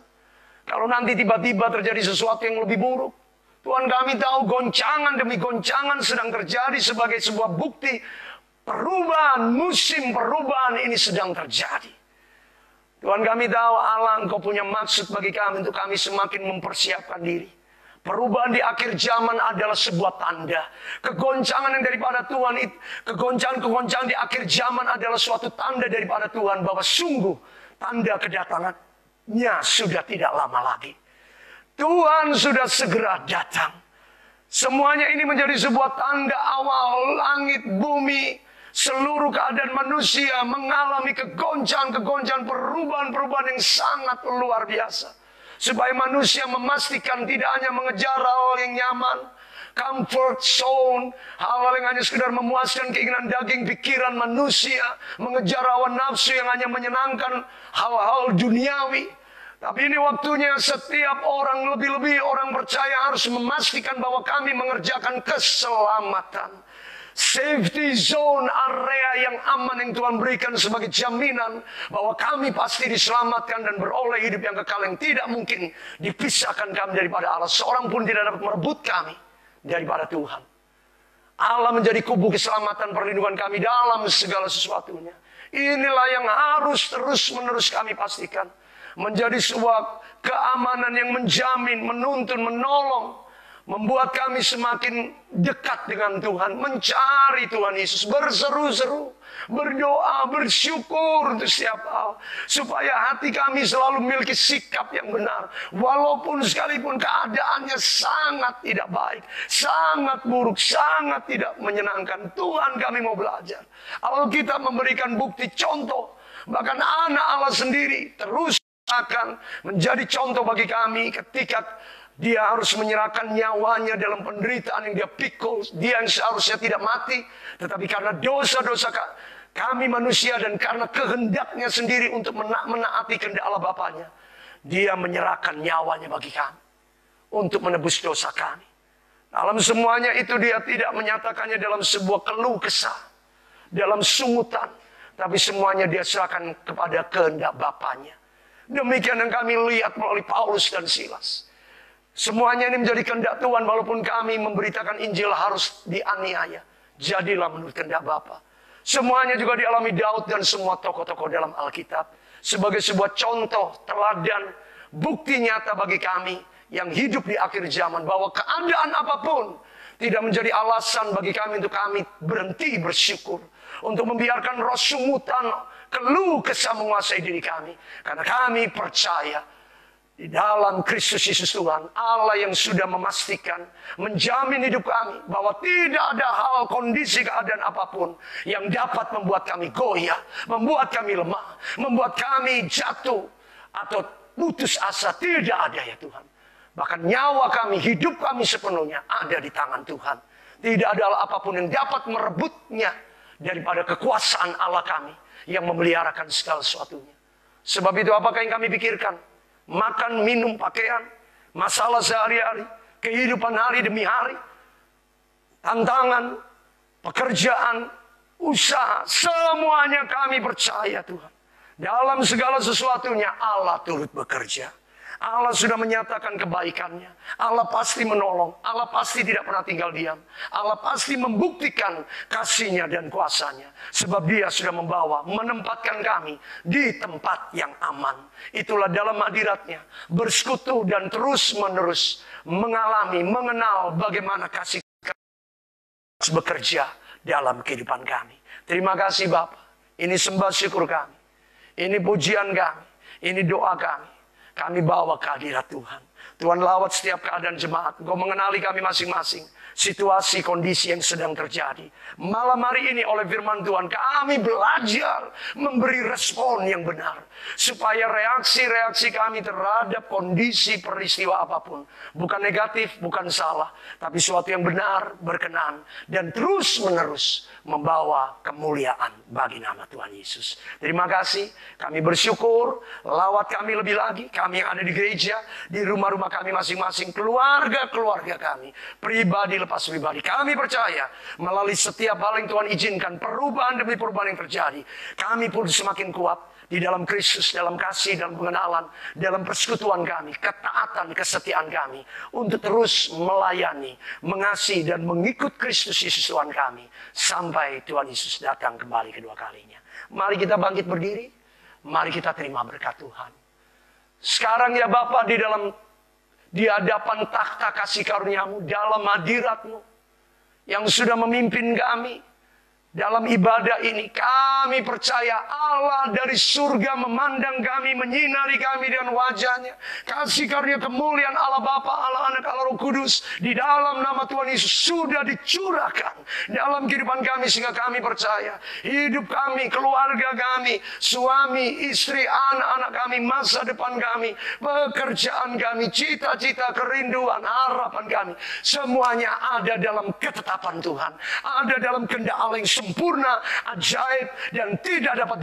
Kalau nanti tiba-tiba terjadi sesuatu yang lebih buruk, Tuhan, kami tahu goncangan demi goncangan sedang terjadi sebagai sebuah bukti perubahan, musim perubahan ini sedang terjadi. Tuhan, kami tahu Allah, Engkau punya maksud bagi kami untuk kami semakin mempersiapkan diri. Perubahan di akhir zaman adalah sebuah tanda. Kegoncangan yang daripada Tuhan itu, kegoncangan di akhir zaman adalah suatu tanda daripada Tuhan bahwa sungguh tanda kedatangannya sudah tidak lama lagi. Tuhan sudah segera datang. Semuanya ini menjadi sebuah tanda awal langit, bumi, seluruh keadaan manusia mengalami kegoncangan-kegoncangan, perubahan-perubahan yang sangat luar biasa. Supaya manusia memastikan tidak hanya mengejar hal yang nyaman, comfort zone, hal-hal yang hanya sekedar memuaskan keinginan daging pikiran manusia, mengejar hawa nafsu yang hanya menyenangkan hal-hal duniawi. Tapi ini waktunya setiap orang, lebih-lebih orang percaya harus memastikan bahwa kami mengerjakan keselamatan. Safety zone, area yang aman yang Tuhan berikan sebagai jaminan bahwa kami pasti diselamatkan dan beroleh hidup yang kekal yang tidak mungkin dipisahkan kami daripada Allah. Seorang pun tidak dapat merebut kami daripada Tuhan. Allah menjadi kubu keselamatan perlindungan kami dalam segala sesuatunya. Inilah yang harus terus-menerus kami pastikan. Menjadi sebuah keamanan yang menjamin, menuntun, menolong. Membuat kami semakin dekat dengan Tuhan. Mencari Tuhan Yesus. Berseru-seru. Berdoa, bersyukur untuk setiap hal. Supaya hati kami selalu memiliki sikap yang benar. Walaupun sekalipun keadaannya sangat tidak baik. Sangat buruk, sangat tidak menyenangkan. Tuhan kami mau belajar. Alkitab memberikan bukti contoh. Bahkan anak Allah sendiri terus akan menjadi contoh bagi kami ketika dia harus menyerahkan nyawanya dalam penderitaan yang dia pikul. Dia yang seharusnya tidak mati, tetapi karena dosa-dosa kami manusia dan karena kehendaknya sendiri untuk menaati kehendak Allah Bapanya, dia menyerahkan nyawanya bagi kami untuk menebus dosa kami. Dalam semuanya itu dia tidak menyatakannya dalam sebuah keluh kesah, dalam sungutan, tapi semuanya dia serahkan kepada kehendak Bapanya. Demikian yang kami lihat melalui Paulus dan Silas. Semuanya ini menjadi kehendak Tuhan walaupun kami memberitakan Injil harus dianiaya. Jadilah menurut kehendak Bapa. Semuanya juga dialami Daud dan semua tokoh-tokoh dalam Alkitab. Sebagai sebuah contoh, teladan, bukti nyata bagi kami yang hidup di akhir zaman. Bahwa keadaan apapun tidak menjadi alasan bagi kami untuk kami berhenti bersyukur. Untuk membiarkan roh sungutan, keluh kesah menguasai diri kami. Karena kami percaya di dalam Kristus Yesus Tuhan, Allah yang sudah memastikan, menjamin hidup kami, bahwa tidak ada hal, kondisi, keadaan apapun yang dapat membuat kami goyah, membuat kami lemah, membuat kami jatuh atau putus asa. Tidak ada ya Tuhan. Bahkan nyawa kami, hidup kami sepenuhnya ada di tangan Tuhan. Tidak ada hal apapun yang dapat merebutnya daripada kekuasaan Allah kami yang memeliharakan segala sesuatunya. Sebab itu apakah yang kami pikirkan? Makan, minum, pakaian, masalah sehari-hari, kehidupan hari demi hari, tantangan, pekerjaan, usaha, semuanya kami percaya Tuhan. Dalam segala sesuatunya Allah turut bekerja. Allah sudah menyatakan kebaikannya. Allah pasti menolong. Allah pasti tidak pernah tinggal diam. Allah pasti membuktikan kasihnya dan kuasanya. Sebab dia sudah membawa, menempatkan kami di tempat yang aman. Itulah dalam hadiratnya. Bersekutu dan terus menerus mengalami, mengenal bagaimana kasih bekerja dalam kehidupan kami. Terima kasih Bapak. Ini sembah syukur kami. Ini pujian kami. Ini doa kami. Kami bawa ke hadirat Tuhan. Tuhan lawat setiap keadaan jemaat. Engkau mengenali kami masing-masing. Situasi, kondisi yang sedang terjadi. Malam hari ini oleh firman Tuhan, kami belajar memberi respon yang benar. Supaya reaksi-reaksi kami terhadap kondisi peristiwa apapun. Bukan negatif, bukan salah. Tapi suatu yang benar, berkenan. Dan terus menerus membawa kemuliaan bagi nama Tuhan Yesus. Terima kasih. Kami bersyukur. Lawat kami lebih lagi. Kami yang ada di gereja, di rumah-rumah kami masing-masing. Keluarga-keluarga kami. Pribadi lepas pribadi. Kami percaya melalui setiap hal yang Tuhan izinkan, perubahan demi perubahan yang terjadi, kami pun semakin kuat di dalam Kristus, dalam kasih, dalam pengenalan, dalam persekutuan kami, ketaatan, kesetiaan kami untuk terus melayani, mengasihi dan mengikut Kristus Yesus Tuhan kami sampai Tuhan Yesus datang kembali kedua kalinya. Mari kita bangkit berdiri. Mari kita terima berkat Tuhan. Sekarang ya Bapa, di hadapan takhta kasih karuniamu, dalam hadiratmu yang sudah memimpin kami dalam ibadah ini, kami percaya Allah dari surga memandang kami, menyinari kami dengan wajahnya. Kasih karunia kemuliaan Allah Bapa, Allah Anak, Allah Roh Kudus di dalam nama Tuhan Yesus sudah dicurahkan dalam kehidupan kami, sehingga kami percaya hidup kami, keluarga kami, suami, istri, anak-anak kami, masa depan kami, pekerjaan kami, cita-cita, kerinduan, harapan kami, semuanya ada dalam ketetapan Tuhan, ada dalam kehendak Allah yang sempurna, ajaib, dan tidak dapat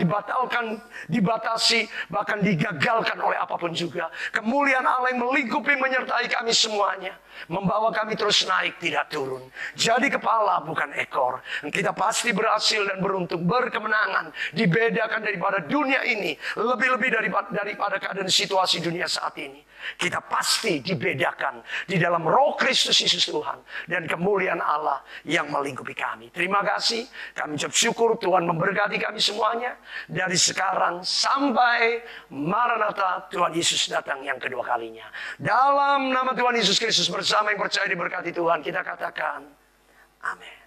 dibatasi, bahkan digagalkan oleh apapun juga. Kemuliaan Allah yang melingkupi menyertai kami semuanya, membawa kami terus naik, tidak turun. Jadi kepala bukan ekor. Kita pasti berhasil dan beruntung, berkemenangan, dibedakan daripada dunia ini, lebih-lebih daripada keadaan situasi dunia saat ini. Kita pasti dibedakan di dalam Roh Kristus Yesus Tuhan dan kemuliaan Allah yang melingkupi kami. Terima kasih, kami ucap syukur Tuhan memberkati kami semuanya dari sekarang sampai Maranatha, Tuhan Yesus datang yang kedua kalinya. Dalam nama Tuhan Yesus Kristus bersama yang percaya diberkati Tuhan, kita katakan amin.